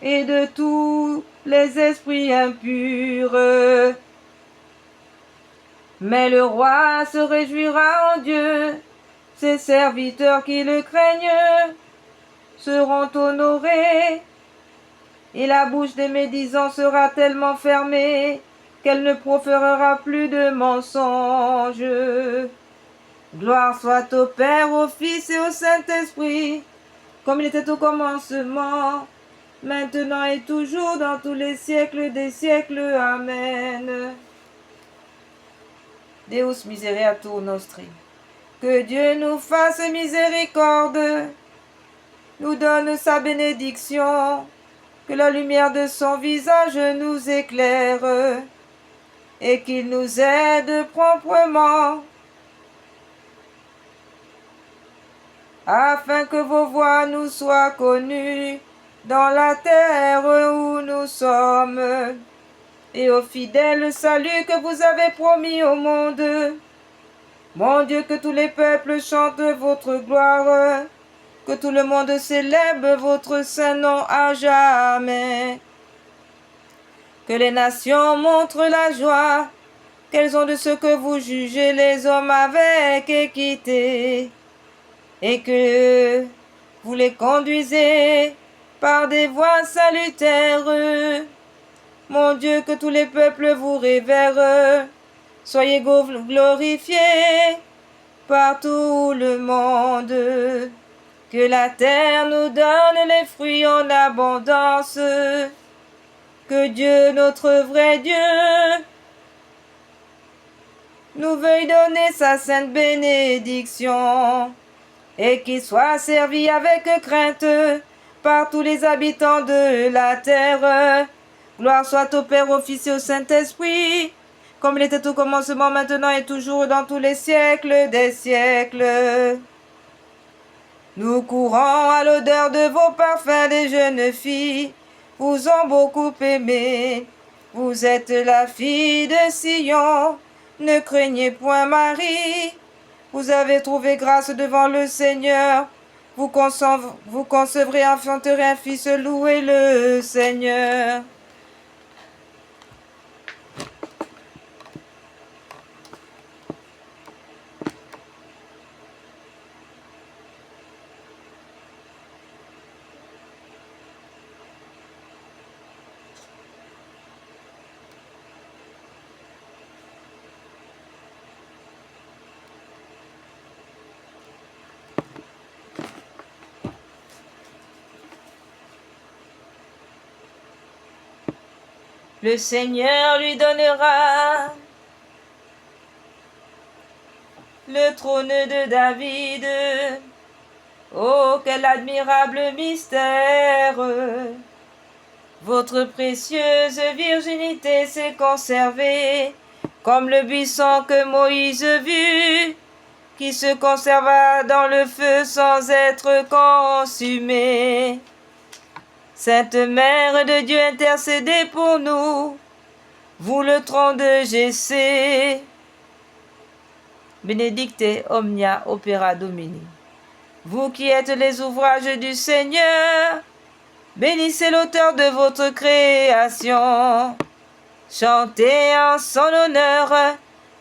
et de tous les esprits impurs. Mais le roi se réjouira en Dieu, ses serviteurs qui le craignent seront honorés, et la bouche des médisants sera tellement fermée qu'elle ne proférera plus de mensonges. Gloire soit au Père, au Fils et au Saint-Esprit, comme il était au commencement, maintenant et toujours, dans tous les siècles des siècles. Amen. Deus misereatur nostri. Que Dieu nous fasse miséricorde, nous donne sa bénédiction, que la lumière de son visage nous éclaire, et qu'il nous aide promptement, afin que vos voies nous soient connues dans la terre où nous sommes, et au fidèle salut que vous avez promis au monde. Mon Dieu, que tous les peuples chantent votre gloire, que tout le monde célèbre votre saint nom à jamais. Que les nations montrent la joie qu'elles ont de ce que vous jugez les hommes avec équité, et que vous les conduisez par des voies salutaires. Mon Dieu, que tous les peuples vous révèrent. Soyez glorifiés par tout le monde. Que la terre nous donne les fruits en abondance. Que Dieu, notre vrai Dieu, nous veuille donner sa sainte bénédiction, et qu'il soit servi avec crainte par tous les habitants de la terre. Gloire soit au Père, au Fils et au Saint-Esprit, comme il était au commencement, maintenant et toujours, dans tous les siècles des siècles. Nous courons à l'odeur de vos parfums, les jeunes filles vous ont beaucoup aimé. Vous êtes la fille de Sion, ne craignez point Marie. Vous avez trouvé grâce devant le Seigneur. Vous concevrez, enfanterez un fils, louez le Seigneur. Le Seigneur lui donnera le trône de David. Oh, quel admirable mystère! Votre précieuse virginité s'est conservée, comme le buisson que Moïse vit, qui se conserva dans le feu sans être consumé. Sainte Mère de Dieu, intercédez pour nous, vous le tronc de Jessé. Benedicte omnia opera Domini. Vous qui êtes les ouvrages du Seigneur, bénissez l'auteur de votre création. Chantez en son honneur,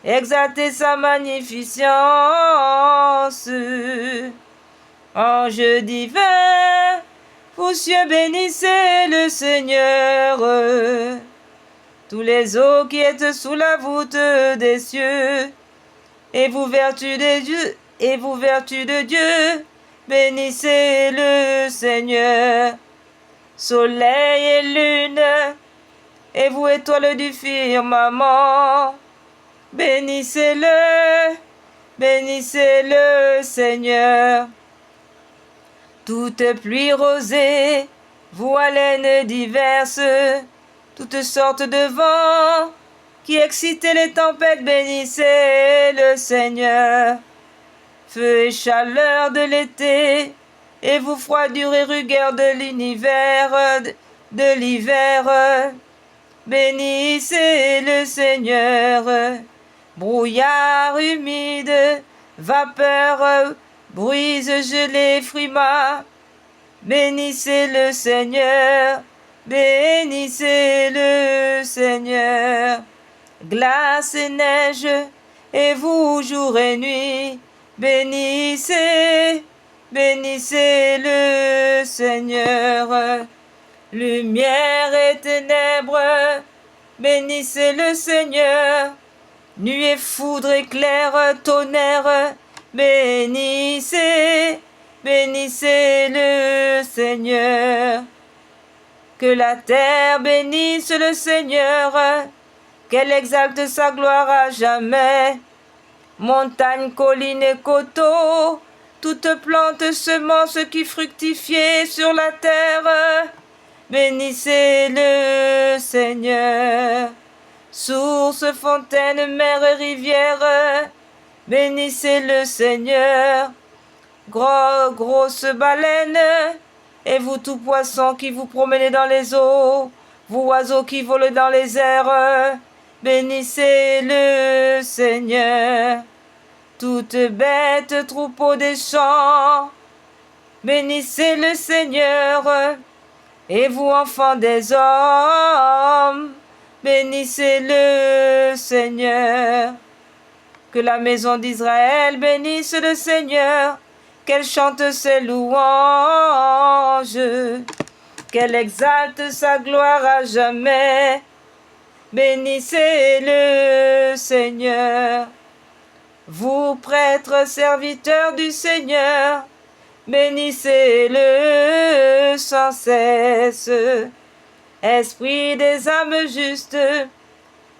exaltez sa magnificence. Ange divin, vous cieux bénissez le Seigneur. Tous les eaux qui êtes sous la voûte des cieux, et vous vertu de Dieu, bénissez le Seigneur. Soleil et lune, et vous étoiles du firmament, bénissez-le, bénissez le Seigneur. Toute pluie rosée, vous haleines diverses, toutes sortes de vents qui excitent les tempêtes, bénissez le Seigneur. Feu et chaleur de l'été, et vous froidure et rigueur de l'hiver, bénissez le Seigneur. Brouillard humide, vapeur, brise gelée, frimas, bénissez le Seigneur, bénissez le Seigneur. Glace et neige, et vous jour et nuit, bénissez, bénissez le Seigneur. Lumière et ténèbres, bénissez le Seigneur. Nuée, foudre, éclair, tonnerre, bénissez, bénissez le Seigneur. Que la terre bénisse le Seigneur, qu'elle exalte sa gloire à jamais. Montagnes, collines et coteaux, toute plante, semence qui fructifiait sur la terre, bénissez le Seigneur. Sources, fontaines, mers et rivières, bénissez le Seigneur. Grosses baleines, et vous tout poissons qui vous promenez dans les eaux, vous oiseaux qui volent dans les airs, bénissez le Seigneur. Toutes bêtes, troupeaux des champs, bénissez le Seigneur. Et vous, enfants des hommes, bénissez le Seigneur. Que la maison d'Israël bénisse le Seigneur, qu'elle chante ses louanges, qu'elle exalte sa gloire à jamais. Bénissez le Seigneur. Vous, prêtres, serviteurs du Seigneur, bénissez-le sans cesse. Esprit des âmes justes,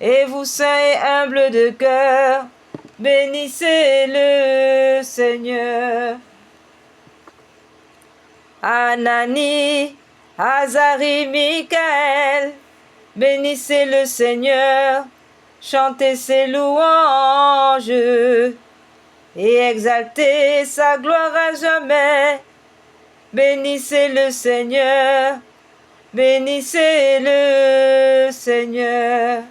et vous saints et humbles de cœur, bénissez le Seigneur. Anani, Azarie, Michaël, bénissez le Seigneur, chantez ses louanges. et exaltez sa gloire à jamais. Bénissez le Seigneur, bénissez le Seigneur.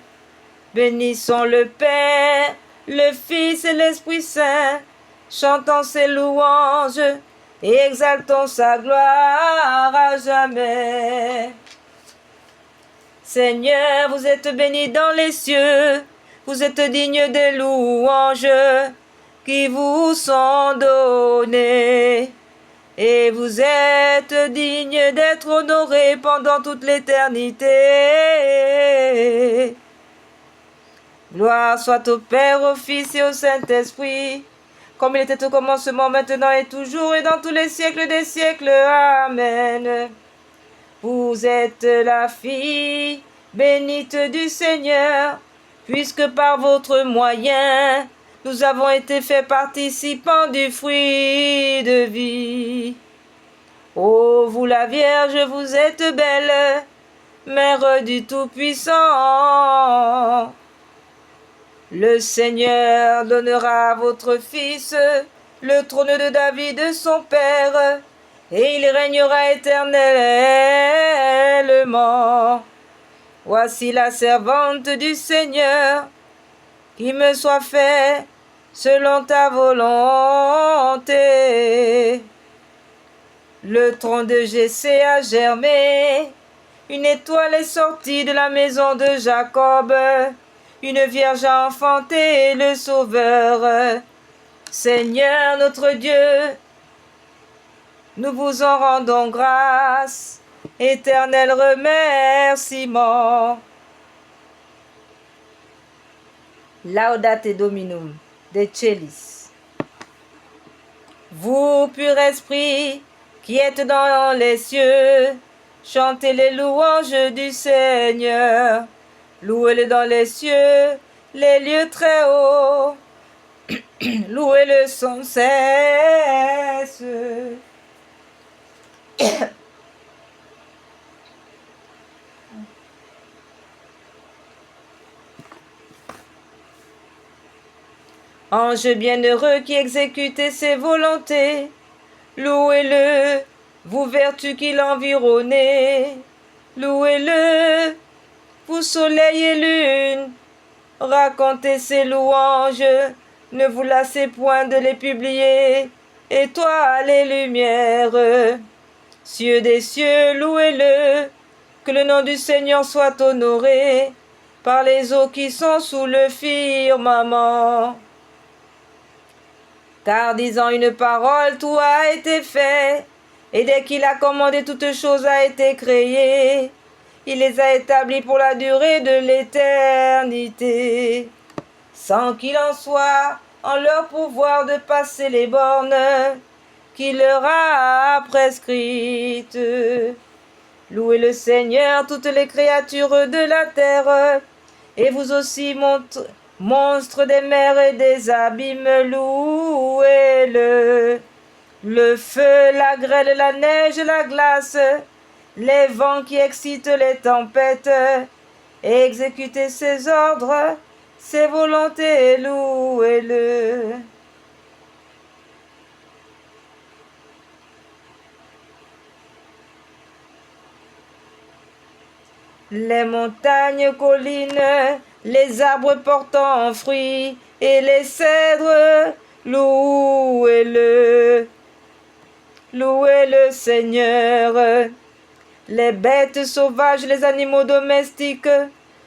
Bénissons le Père, le Fils et l'Esprit Saint, chantons ses louanges et exaltons sa gloire à jamais. Seigneur, vous êtes béni dans les cieux, vous êtes digne des louanges qui vous sont données. Et vous êtes digne d'être honoré pendant toute l'éternité. Gloire soit au Père, au Fils et au Saint-Esprit, comme il était au commencement, maintenant et toujours, et dans tous les siècles des siècles. Amen. Vous êtes la fille bénite du Seigneur, puisque par votre moyen, nous avons été faits participants du fruit de vie. Ô vous la Vierge, vous êtes belle, Mère du Tout-Puissant. Le Seigneur donnera à votre Fils le trône de David son Père, et il régnera éternellement. Voici la servante du Seigneur, qu'il me soit fait selon ta volonté. Le tronc de Jessé a germé, une étoile est sortie de la maison de Jacob, une vierge a enfanté le Sauveur. Seigneur notre Dieu, nous vous en rendons grâce, éternel remerciement. Laudate Dominum de Celis. Vous, pur esprit, qui êtes dans les cieux, chantez les louanges du Seigneur. Louez-le dans les cieux, les lieux très hauts. Louez-le sans cesse. Ange bienheureux qui exécutez ses volontés, louez-le, vous vertus qui l'environnez. Louez-le, vous soleil et lune, racontez ses louanges, ne vous lassez point de les publier. Étoiles et lumières, cieux des cieux, louez-le, que le nom du Seigneur soit honoré par les eaux qui sont sous le firmament. Car disant une parole, tout a été fait, et dès qu'il a commandé, toute chose a été créée. Il les a établis pour la durée de l'éternité, sans qu'il en soit en leur pouvoir de passer les bornes qu'il leur a prescrites. Louez le Seigneur, toutes les créatures de la terre, et vous aussi, monstres des mers et des abîmes, louez-le. Le feu, la grêle, la neige, la glace, les vents qui excitent les tempêtes, et exécutez ses ordres, ses volontés, louez-le. Les montagnes, collines, les arbres portant fruits, et les cèdres, louez-le. Louez le Seigneur. Les bêtes sauvages, les animaux domestiques,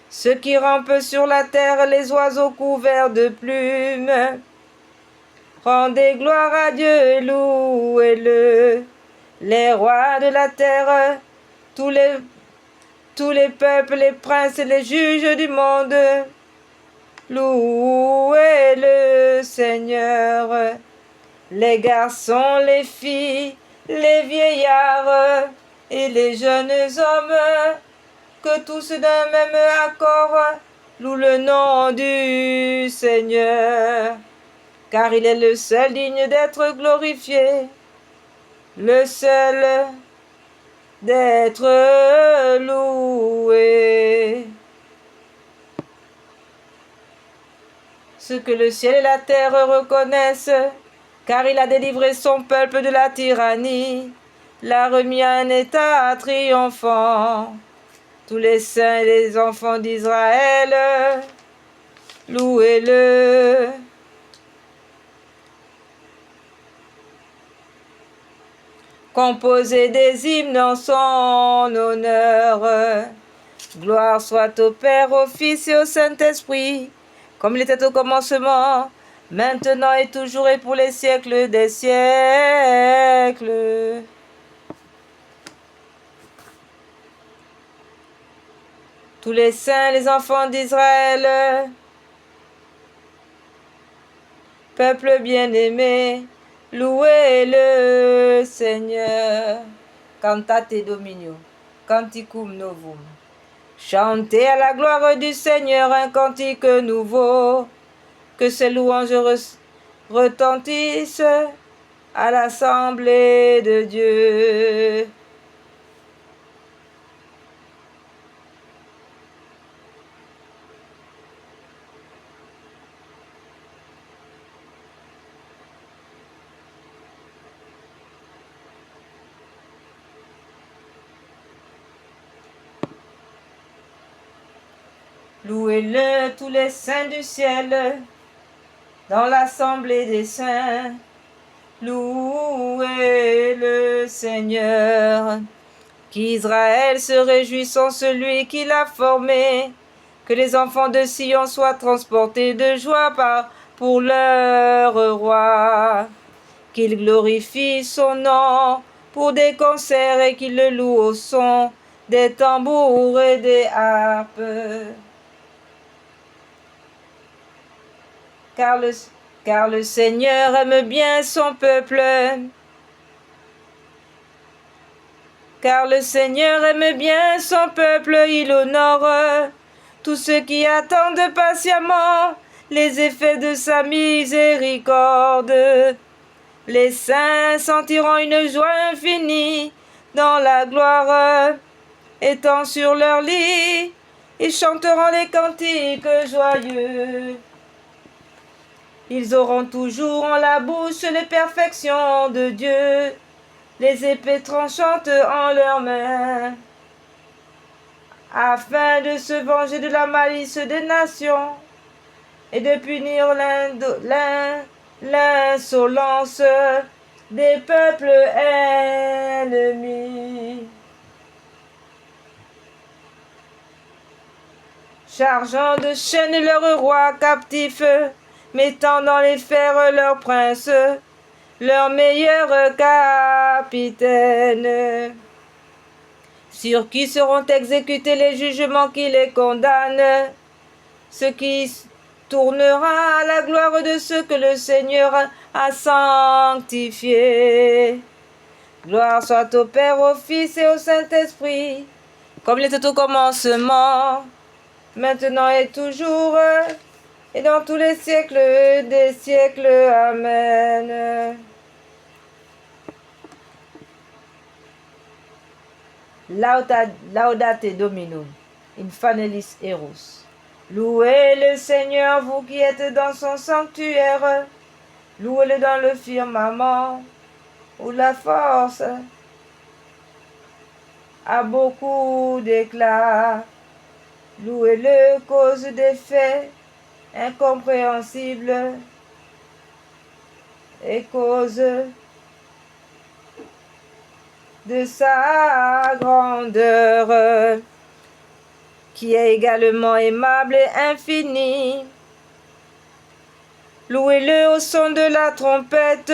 ceux qui rampent sur la terre, les oiseaux couverts de plumes. Rendez gloire à Dieu et louez-le. Les rois de la terre, tous les peuples, les princes et les juges du monde, louez le Seigneur. Les garçons, les filles, les vieillards et les jeunes hommes, que tous d'un même accord louent le nom du Seigneur, car il est le seul digne d'être glorifié, le seul d'être loué. ce que le ciel et la terre reconnaissent, car il a délivré son peuple de la tyrannie, l'a remis à un état triomphant. Tous les saints et les enfants d'Israël, louez-le. Composez des hymnes en son honneur. Gloire soit au Père, au Fils et au Saint-Esprit, comme il était au commencement, maintenant et toujours et pour les siècles des siècles. Tous les saints, les enfants d'Israël, peuple bien-aimé, louez le Seigneur. Cantate Domino, Canticum Novum. Chantez à la gloire du Seigneur un cantique nouveau, que ses louanges retentissent à l'assemblée de Dieu. Louez-le tous les saints du ciel, dans l'assemblée des saints. Louez le Seigneur. Qu'Israël se réjouisse en celui qui l'a formé. Que les enfants de Sion soient transportés de joie pour leur roi. Qu'ils glorifient son nom pour des concerts et qu'ils le louent au son des tambours et des harpes. Car le Seigneur aime bien son peuple. Car le Seigneur aime bien son peuple, il honore tous ceux qui attendent patiemment les effets de sa miséricorde. Les saints sentiront une joie infinie dans la gloire, étant sur leur lit, ils chanteront les cantiques joyeux. Ils auront toujours en la bouche les perfections de Dieu, les épées tranchantes en leurs mains, afin de se venger de la malice des nations et de punir l'insolence des peuples ennemis. Chargeant de chaînes leurs rois captifs, mettant dans les fers leurs princes, leurs meilleurs capitaines, sur qui seront exécutés les jugements qui les condamnent, ce qui tournera à la gloire de ceux que le Seigneur a sanctifiés. Gloire soit au Père, au Fils et au Saint-Esprit, comme il était au commencement, maintenant et toujours, et dans tous les siècles des siècles. Amen. Laudate Dominum, infanelis eros. Louez le Seigneur, vous qui êtes dans son sanctuaire. Louez-le dans le firmament, où la force a beaucoup d'éclat. Louez-le cause des faits incompréhensibles et cause de sa grandeur, qui est également aimable et infini. Louez-le au son de la trompette,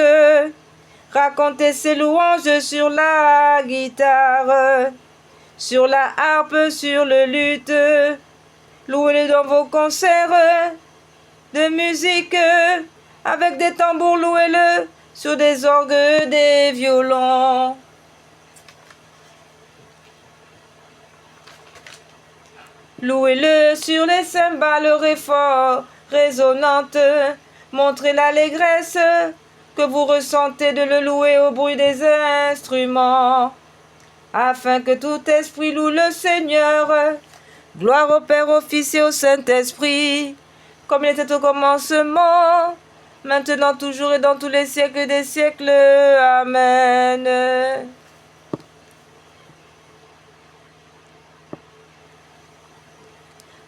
racontez ses louanges sur la guitare, sur la harpe, sur le luth. Louez-le dans vos concerts de musique, avec des tambours, louez-le sur des orgues, des violons. Louez-le sur les cymbales résonnantes, montrez l'allégresse que vous ressentez de le louer au bruit des instruments, afin que tout esprit loue le Seigneur. Gloire au Père, au Fils et au Saint-Esprit, comme il était au commencement, maintenant, toujours et dans tous les siècles des siècles. Amen.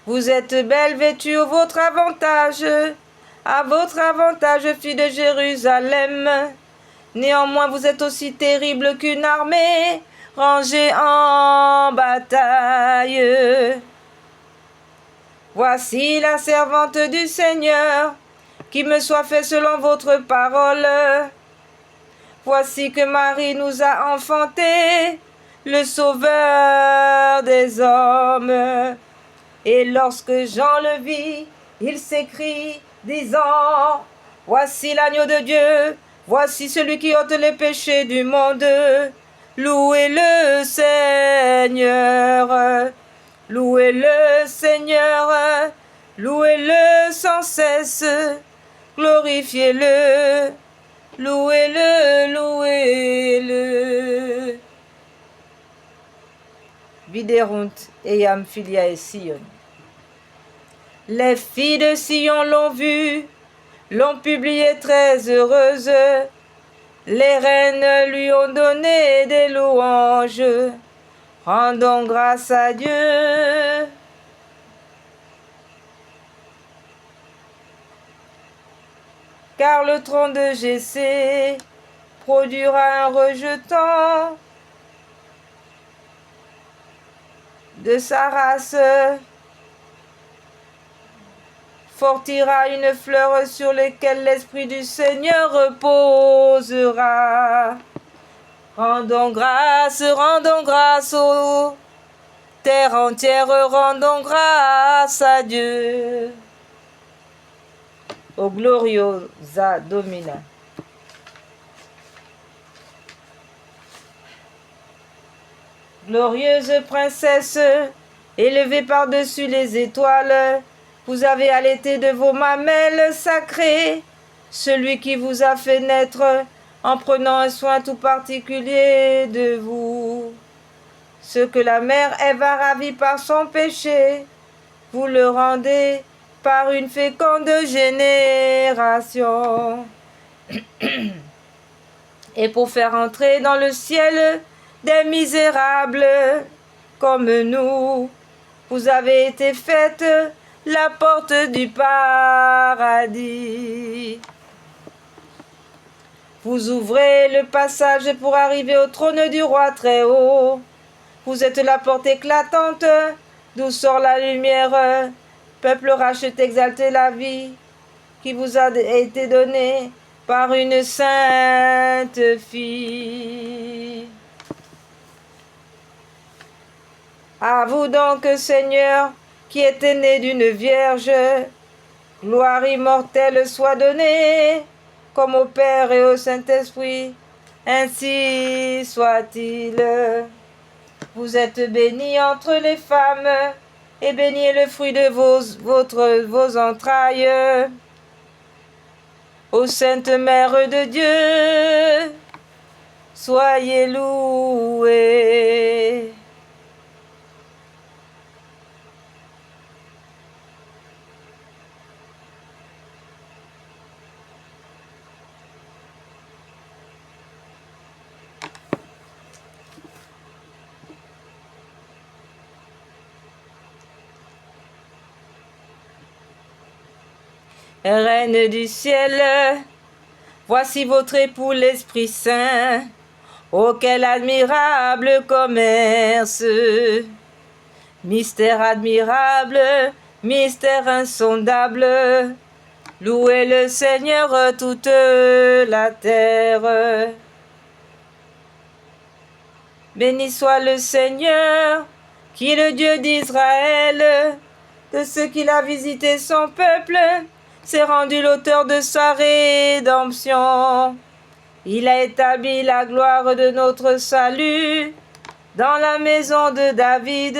Vous êtes belle vêtue à votre avantage, fille de Jérusalem. Néanmoins, vous êtes aussi terrible qu'une armée rangée en bataille. Voici la servante du Seigneur, qui me soit fait selon votre parole. Voici que Marie nous a enfanté, le Sauveur des hommes. Et lorsque Jean le vit, il s'écrie, disant, voici l'agneau de Dieu, voici celui qui ôte les péchés du monde. Louez le Seigneur, louez-le Seigneur, louez-le sans cesse, glorifiez-le, louez-le, louez-le. Viderunt eam filiae Sion. Les filles de Sion l'ont vu, l'ont publié très heureuse. Les reines lui ont donné des louanges. Rendons grâce à Dieu. Car le trône de Jessé produira un rejeton de sa race, sortira une fleur sur laquelle l'Esprit du Seigneur reposera. Rendons grâce ô terre entière, rendons grâce à Dieu. Au Gloriosa Domina. Glorieuse princesse, élevée par-dessus les étoiles, vous avez allaité de vos mamelles sacrées celui qui vous a fait naître en prenant un soin tout particulier de vous. Ce que la mère Ève a ravi par son péché, vous le rendez par une féconde génération. Et pour faire entrer dans le ciel des misérables comme nous, vous avez été faite la porte du paradis. Vous ouvrez le passage pour arriver au trône du roi très haut. Vous êtes la porte éclatante d'où sort la lumière. Peuple racheté, exalté la vie qui vous a été donnée par une sainte fille. À vous donc, Seigneur, qui êtes né d'une vierge, gloire immortelle soit donnée, comme au Père et au Saint-Esprit, ainsi soit-il. Vous êtes bénie entre les femmes, et béni est le fruit de vos entrailles. Ô Sainte Mère de Dieu, soyez louée. Reine du ciel, voici votre époux l'Esprit Saint. Oh, quel admirable commerce! Mystère admirable, mystère insondable. Louez le Seigneur toute la terre. Béni soit le Seigneur, qui est le Dieu d'Israël, de ceux qu'il a visité son peuple, s'est rendu l'auteur de sa rédemption. Il a établi la gloire de notre salut dans la maison de David,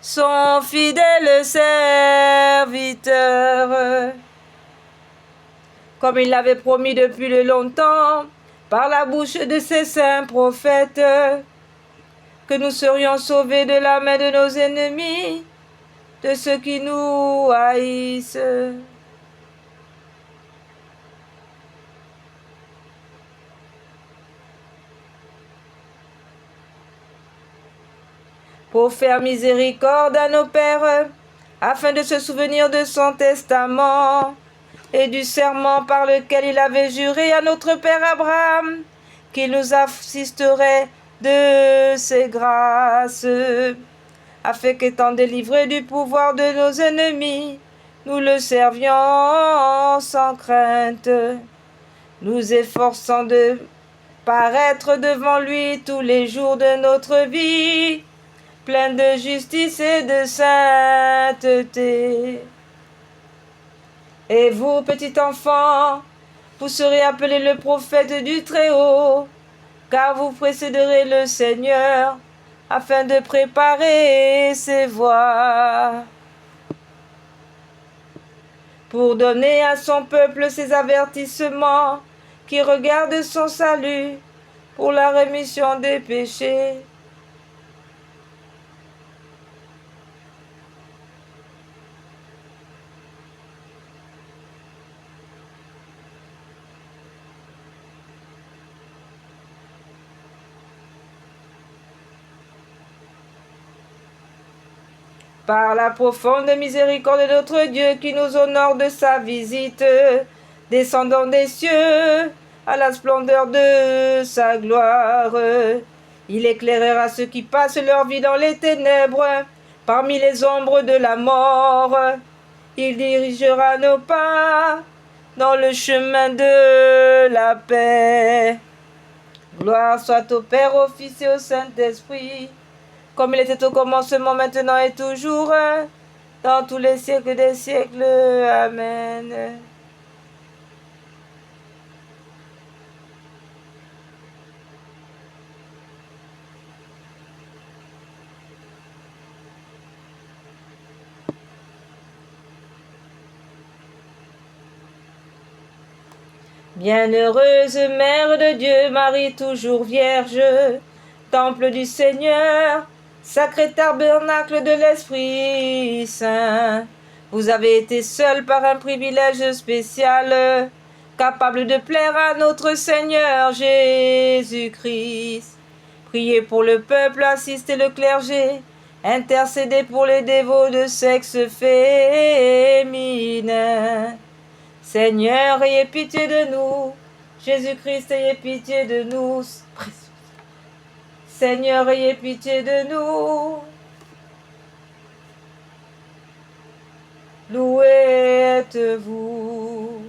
son fidèle serviteur. Comme il l'avait promis depuis le longtemps, par la bouche de ses saints prophètes, que nous serions sauvés de la main de nos ennemis de ceux qui nous haïssent. Pour faire miséricorde à nos pères, afin de se souvenir de son testament et du serment par lequel il avait juré à notre père Abraham qu'il nous assisterait de ses grâces, afin qu'étant délivrés du pouvoir de nos ennemis, nous le servions sans crainte, nous efforçant de paraître devant lui tous les jours de notre vie, plein de justice et de sainteté. Et vous, petits enfants, vous serez appelés le prophète du Très-Haut, car vous précéderez le Seigneur, afin de préparer ses voies, pour donner à son peuple ses avertissements, qui regardent son salut, pour la rémission des péchés. Par la profonde miséricorde de notre Dieu qui nous honore de sa visite, descendant des cieux à la splendeur de sa gloire, il éclairera ceux qui passent leur vie dans les ténèbres, parmi les ombres de la mort. Il dirigera nos pas dans le chemin de la paix. Gloire soit au Père, au Fils et au Saint-Esprit, comme il était au commencement, maintenant et toujours, dans tous les siècles des siècles. Amen. Bienheureuse Mère de Dieu, Marie toujours Vierge, Temple du Seigneur, sacré tabernacle de l'Esprit Saint, vous avez été seule par un privilège spécial, capable de plaire à notre Seigneur Jésus-Christ. Priez pour le peuple, assistez le clergé, intercédez pour les dévots de sexe féminin. Seigneur, ayez pitié de nous. Jésus-Christ, ayez pitié de nous. Seigneur, ayez pitié de nous. Loué êtes-vous.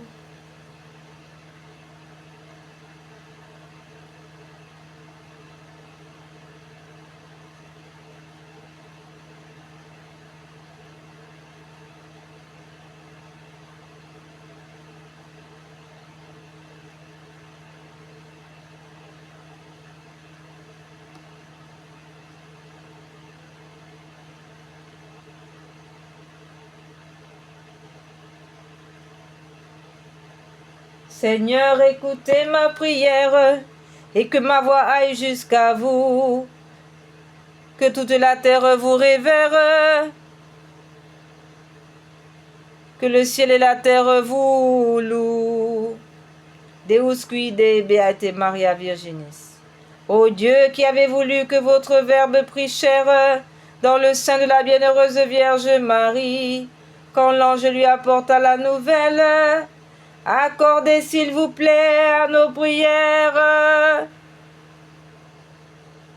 Seigneur, écoutez ma prière et que ma voix aille jusqu'à vous. Que toute la terre vous révère. Que le ciel et la terre vous louent. Deus quide beate Maria Virginis. Ô Dieu qui avez voulu que votre Verbe prit chair dans le sein de la bienheureuse Vierge Marie, quand l'ange lui apporta la nouvelle, accordez s'il vous plaît à nos prières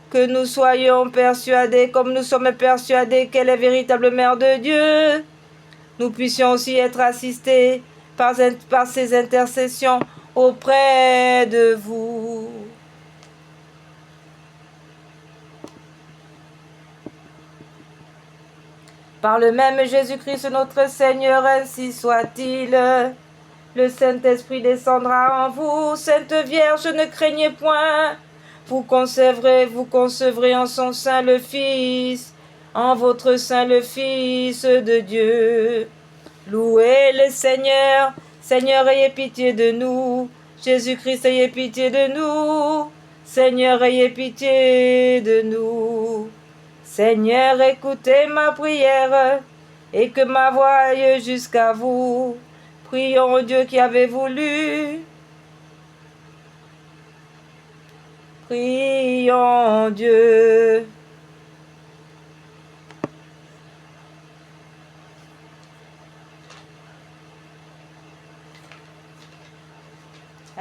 que nous soyons persuadés, comme nous sommes persuadés qu'elle est véritable Mère de Dieu, nous puissions aussi être assistés par ses intercessions auprès de vous. Par le même Jésus-Christ notre Seigneur, ainsi soit-il. Le Saint-Esprit descendra en vous, Sainte Vierge, ne craignez point. Vous concevrez en son sein le Fils, en votre sein le Fils de Dieu. Louez le Seigneur. Seigneur, ayez pitié de nous. Jésus-Christ, ayez pitié de nous. Seigneur, ayez pitié de nous. Seigneur, écoutez ma prière et que ma voix aille jusqu'à vous. Prions au Dieu qui avait voulu. Prions Dieu.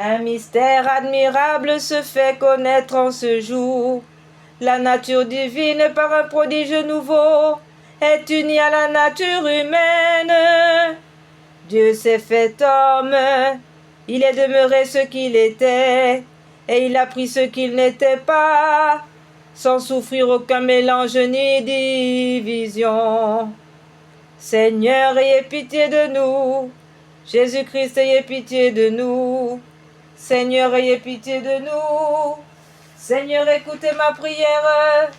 Un mystère admirable se fait connaître en ce jour. La nature divine, par un prodige nouveau, est unie à la nature humaine. Dieu s'est fait homme, il est demeuré ce qu'il était, et il a pris ce qu'il n'était pas, sans souffrir aucun mélange ni division. Seigneur, ayez pitié de nous. Jésus-Christ, ayez pitié de nous. Seigneur, ayez pitié de nous. Seigneur, écoutez ma prière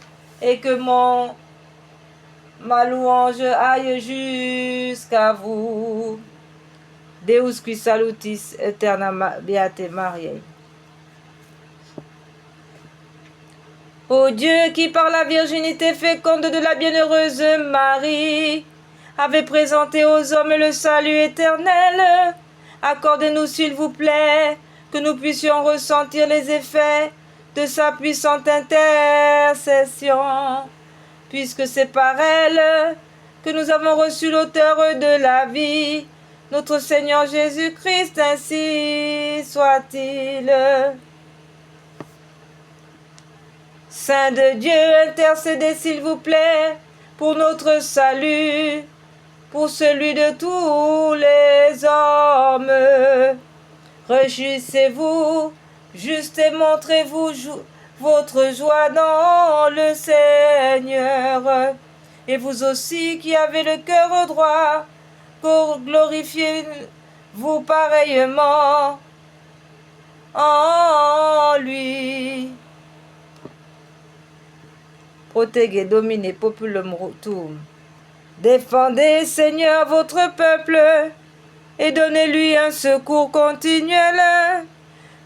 et que ma louange aille jusqu'à vous. Deus qui salutis aeterna beate Mariae. Ô Dieu qui par la virginité féconde de la bienheureuse Marie avait présenté aux hommes le salut éternel, accordez-nous s'il vous plaît que nous puissions ressentir les effets de sa puissante intercession, puisque c'est par elle que nous avons reçu l'auteur de la vie, notre Seigneur Jésus-Christ, ainsi soit-il. Saint de Dieu, intercédez s'il vous plaît pour notre salut, pour celui de tous les hommes. Réjouissez-vous, juste et montrez-vous votre joie dans le Seigneur. Et vous aussi qui avez le cœur droit, glorifiez-vous pareillement en lui. Protégez, dominez, populum tuum. Défendez, Seigneur, votre peuple et donnez-lui un secours continuel,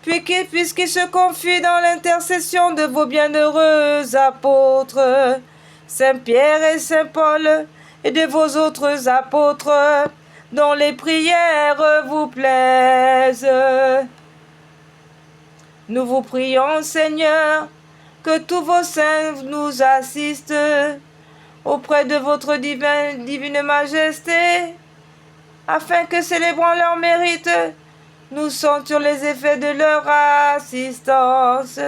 puisqu'il se confie dans l'intercession de vos bienheureux apôtres, Saint Pierre et Saint Paul, et de vos autres apôtres, dont les prières vous plaisent. Nous vous prions, Seigneur, que tous vos saints nous assistent auprès de votre divine majesté, afin que, célébrant leur mérite, nous sentions les effets de leur assistance.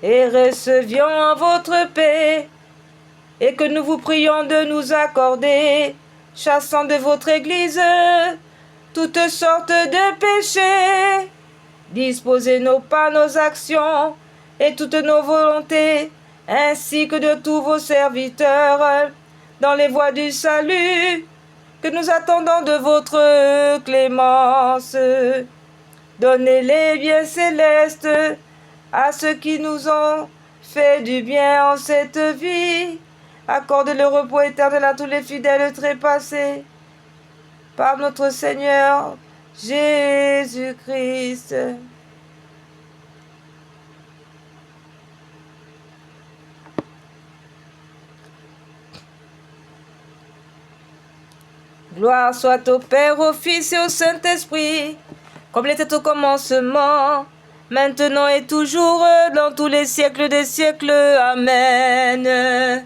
Et recevions votre paix, et que nous vous prions de nous accorder, chassant de votre Église toutes sortes de péchés. Disposez nos pas, nos actions et toutes nos volontés, ainsi que de tous vos serviteurs, dans les voies du salut, que nous attendons de votre clémence. Donnez les biens célestes à ceux qui nous ont fait du bien en cette vie. Accorde le repos éternel à tous les fidèles trépassés par notre Seigneur Jésus-Christ. Gloire soit au Père, au Fils et au Saint-Esprit, comme il était au commencement, maintenant et toujours, dans tous les siècles des siècles. Amen.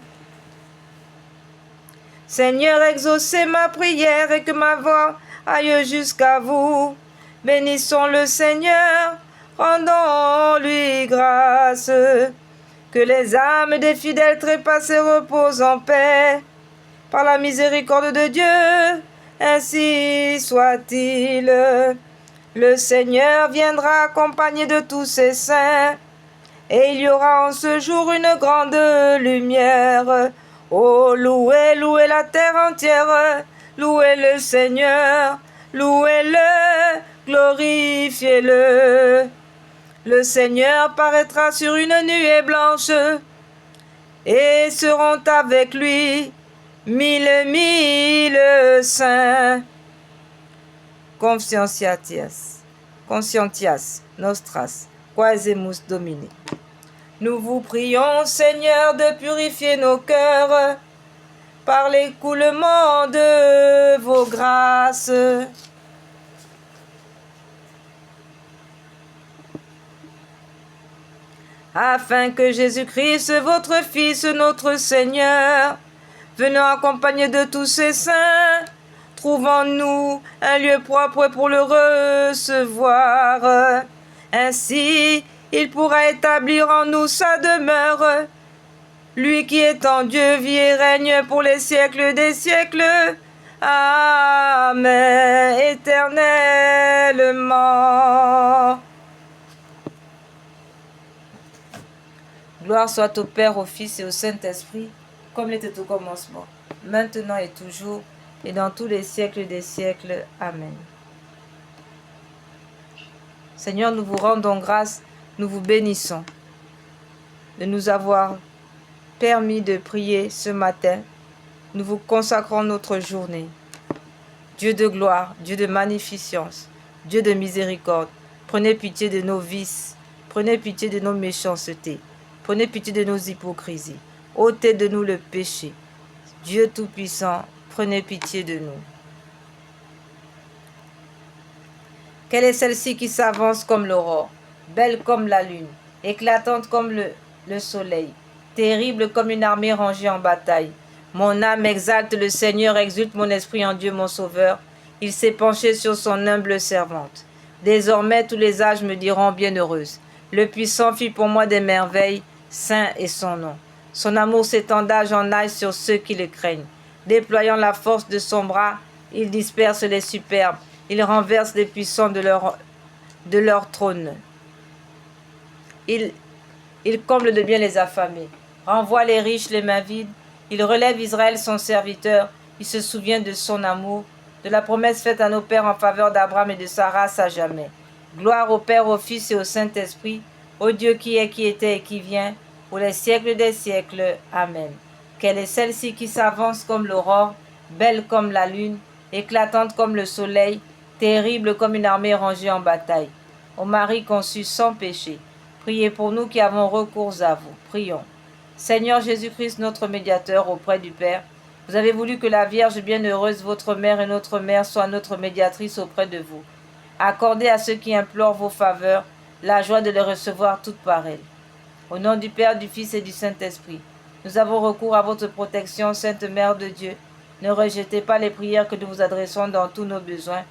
Seigneur, exaucez ma prière et que ma voix aille jusqu'à vous. Bénissons le Seigneur, rendons-lui grâce. Que les âmes des fidèles trépassés reposent en paix. Par la miséricorde de Dieu, ainsi soit-il. Le Seigneur viendra accompagné de tous ses saints, et il y aura en ce jour une grande lumière. Oh, louez, louez la terre entière, louez le Seigneur, louez-le, glorifiez-le. Le Seigneur paraîtra sur une nuée blanche, et seront avec lui 1000 saints. Conscientiatias. conscientias nostras, quaesemus Domine. Nous vous prions, Seigneur, de purifier nos cœurs par l'écoulement de vos grâces. Afin que Jésus-Christ, votre Fils, notre Seigneur, venant accompagné de tous ses saints, trouve en nous un lieu propre pour le recevoir. Ainsi, il pourra établir en nous sa demeure. Lui qui est en Dieu, vit et règne pour les siècles des siècles. Amen. Éternellement. Gloire soit au Père, au Fils et au Saint-Esprit, comme il était au commencement, maintenant et toujours, et dans tous les siècles des siècles. Amen. Seigneur, nous vous rendons grâce, nous vous bénissons de nous avoir permis de prier ce matin. Nous vous consacrons notre journée. Dieu de gloire, Dieu de magnificence, Dieu de miséricorde, prenez pitié de nos vices, prenez pitié de nos méchancetés. Prenez pitié de nos hypocrisies. Ôtez de nous le péché. Dieu Tout-Puissant, prenez pitié de nous. Quelle est celle-ci qui s'avance comme l'aurore, belle comme la lune, éclatante comme le soleil, terrible comme une armée rangée en bataille? Mon âme exalte le Seigneur, exulte mon esprit en Dieu mon Sauveur. Il s'est penché sur son humble servante. Désormais tous les âges me diront bienheureuse. Le Puissant fit pour moi des merveilles. Saint est son nom. Son amour s'étend d'âge en âge sur ceux qui le craignent. Déployant la force de son bras, il disperse les superbes. Il renverse les puissants de leur trône. Il comble de bien les affamés. Renvoie les riches les mains vides. Il relève Israël son serviteur. Il se souvient de son amour, de la promesse faite à nos pères en faveur d'Abraham et de sa race à jamais. Gloire au Père, au Fils et au Saint-Esprit, au Dieu qui est, qui était et qui vient, pour les siècles des siècles. Amen. Quelle est celle-ci qui s'avance comme l'aurore, belle comme la lune, éclatante comme le soleil, terrible comme une armée rangée en bataille? Ô Marie conçue sans péché, priez pour nous qui avons recours à vous. Prions. Seigneur Jésus-Christ, notre médiateur auprès du Père, vous avez voulu que la Vierge bienheureuse, votre mère et notre mère, soit notre médiatrice auprès de vous. Accordez à ceux qui implorent vos faveurs la joie de les recevoir toutes par elle. Au nom du Père, du Fils et du Saint-Esprit, nous avons recours à votre protection, Sainte Mère de Dieu. Ne rejetez pas les prières que nous vous adressons dans tous nos besoins,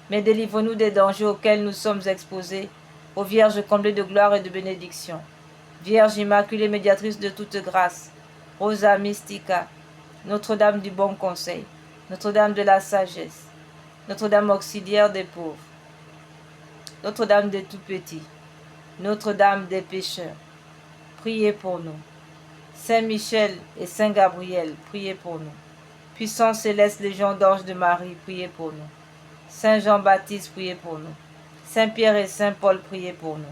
mais délivrez-nous des dangers auxquels nous sommes exposés, ô Vierge comblée de gloire et de bénédiction. Vierge Immaculée, médiatrice de toute grâce, Rosa Mystica, Notre-Dame du bon conseil, Notre-Dame de la sagesse, Notre-Dame auxiliaire des pauvres, Notre-Dame des tout-petits, Notre-Dame des pécheurs, priez pour nous. Saint Michel et Saint Gabriel, priez pour nous. Puissant céleste Légion d'anges de Marie, priez pour nous. Saint Jean-Baptiste, priez pour nous. Saint Pierre et Saint Paul, priez pour nous.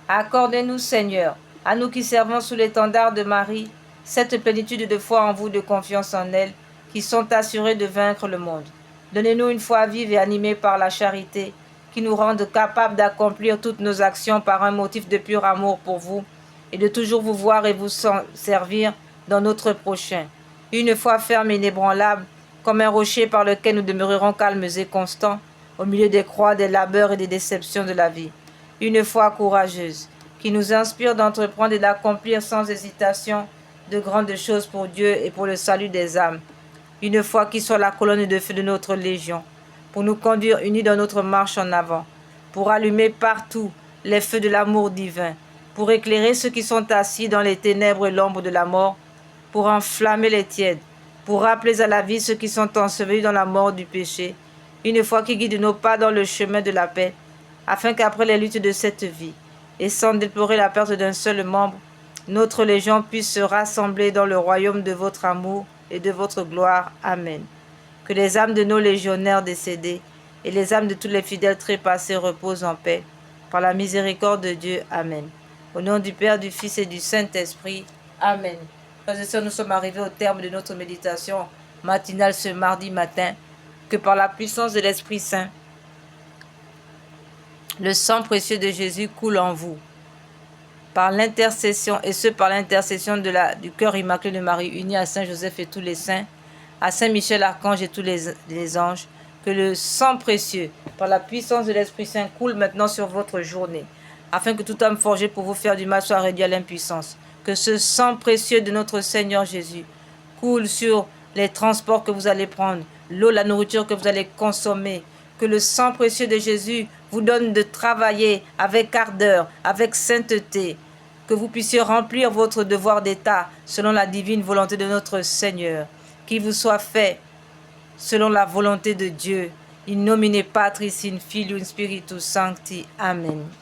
Accordez-nous, Seigneur, à nous qui servons sous l'étendard de Marie, cette plénitude de foi en vous, de confiance en elle, qui sont assurés de vaincre le monde. Donnez-nous une foi vive et animée par la charité, qui nous rende capables d'accomplir toutes nos actions par un motif de pur amour pour vous, et de toujours vous voir et vous servir dans notre prochain. Une foi ferme et inébranlable, comme un rocher par lequel nous demeurerons calmes et constants, au milieu des croix, des labeurs et des déceptions de la vie. Une foi courageuse, qui nous inspire d'entreprendre et d'accomplir sans hésitation de grandes choses pour Dieu et pour le salut des âmes. Une foi qui soit la colonne de feu de notre légion, pour nous conduire unis dans notre marche en avant, pour allumer partout les feux de l'amour divin, pour éclairer ceux qui sont assis dans les ténèbres et l'ombre de la mort, pour enflammer les tièdes, pour rappeler à la vie ceux qui sont ensevelis dans la mort du péché, une foi qui guide nos pas dans le chemin de la paix, afin qu'après les luttes de cette vie, et sans déplorer la perte d'un seul membre, notre légion puisse se rassembler dans le royaume de votre amour et de votre gloire. Amen. Que les âmes de nos légionnaires décédés et les âmes de tous les fidèles trépassés reposent en paix, par la miséricorde de Dieu. Amen. Au nom du Père, du Fils et du Saint-Esprit. Amen. Frères et sœurs, nous sommes arrivés au terme de notre méditation matinale ce mardi matin, que par la puissance de l'Esprit Saint, le sang précieux de Jésus coule en vous. Par l'intercession, et ce par l'intercession du cœur immaculé de Marie, uni à Saint Joseph et tous les saints, à Saint Michel Archange et tous les anges, que le sang précieux, par la puissance de l'Esprit Saint, coule maintenant sur votre journée, afin que toute âme forgée pour vous faire du mal soit réduite à l'impuissance. Que ce sang précieux de notre Seigneur Jésus coule sur les transports que vous allez prendre, l'eau, la nourriture que vous allez consommer. Que le sang précieux de Jésus vous donne de travailler avec ardeur, avec sainteté. Que vous puissiez remplir votre devoir d'État selon la divine volonté de notre Seigneur. Qu'il vous soit fait selon la volonté de Dieu. In nomine Patris, in Filius, in Spiritus Sancti. Amen.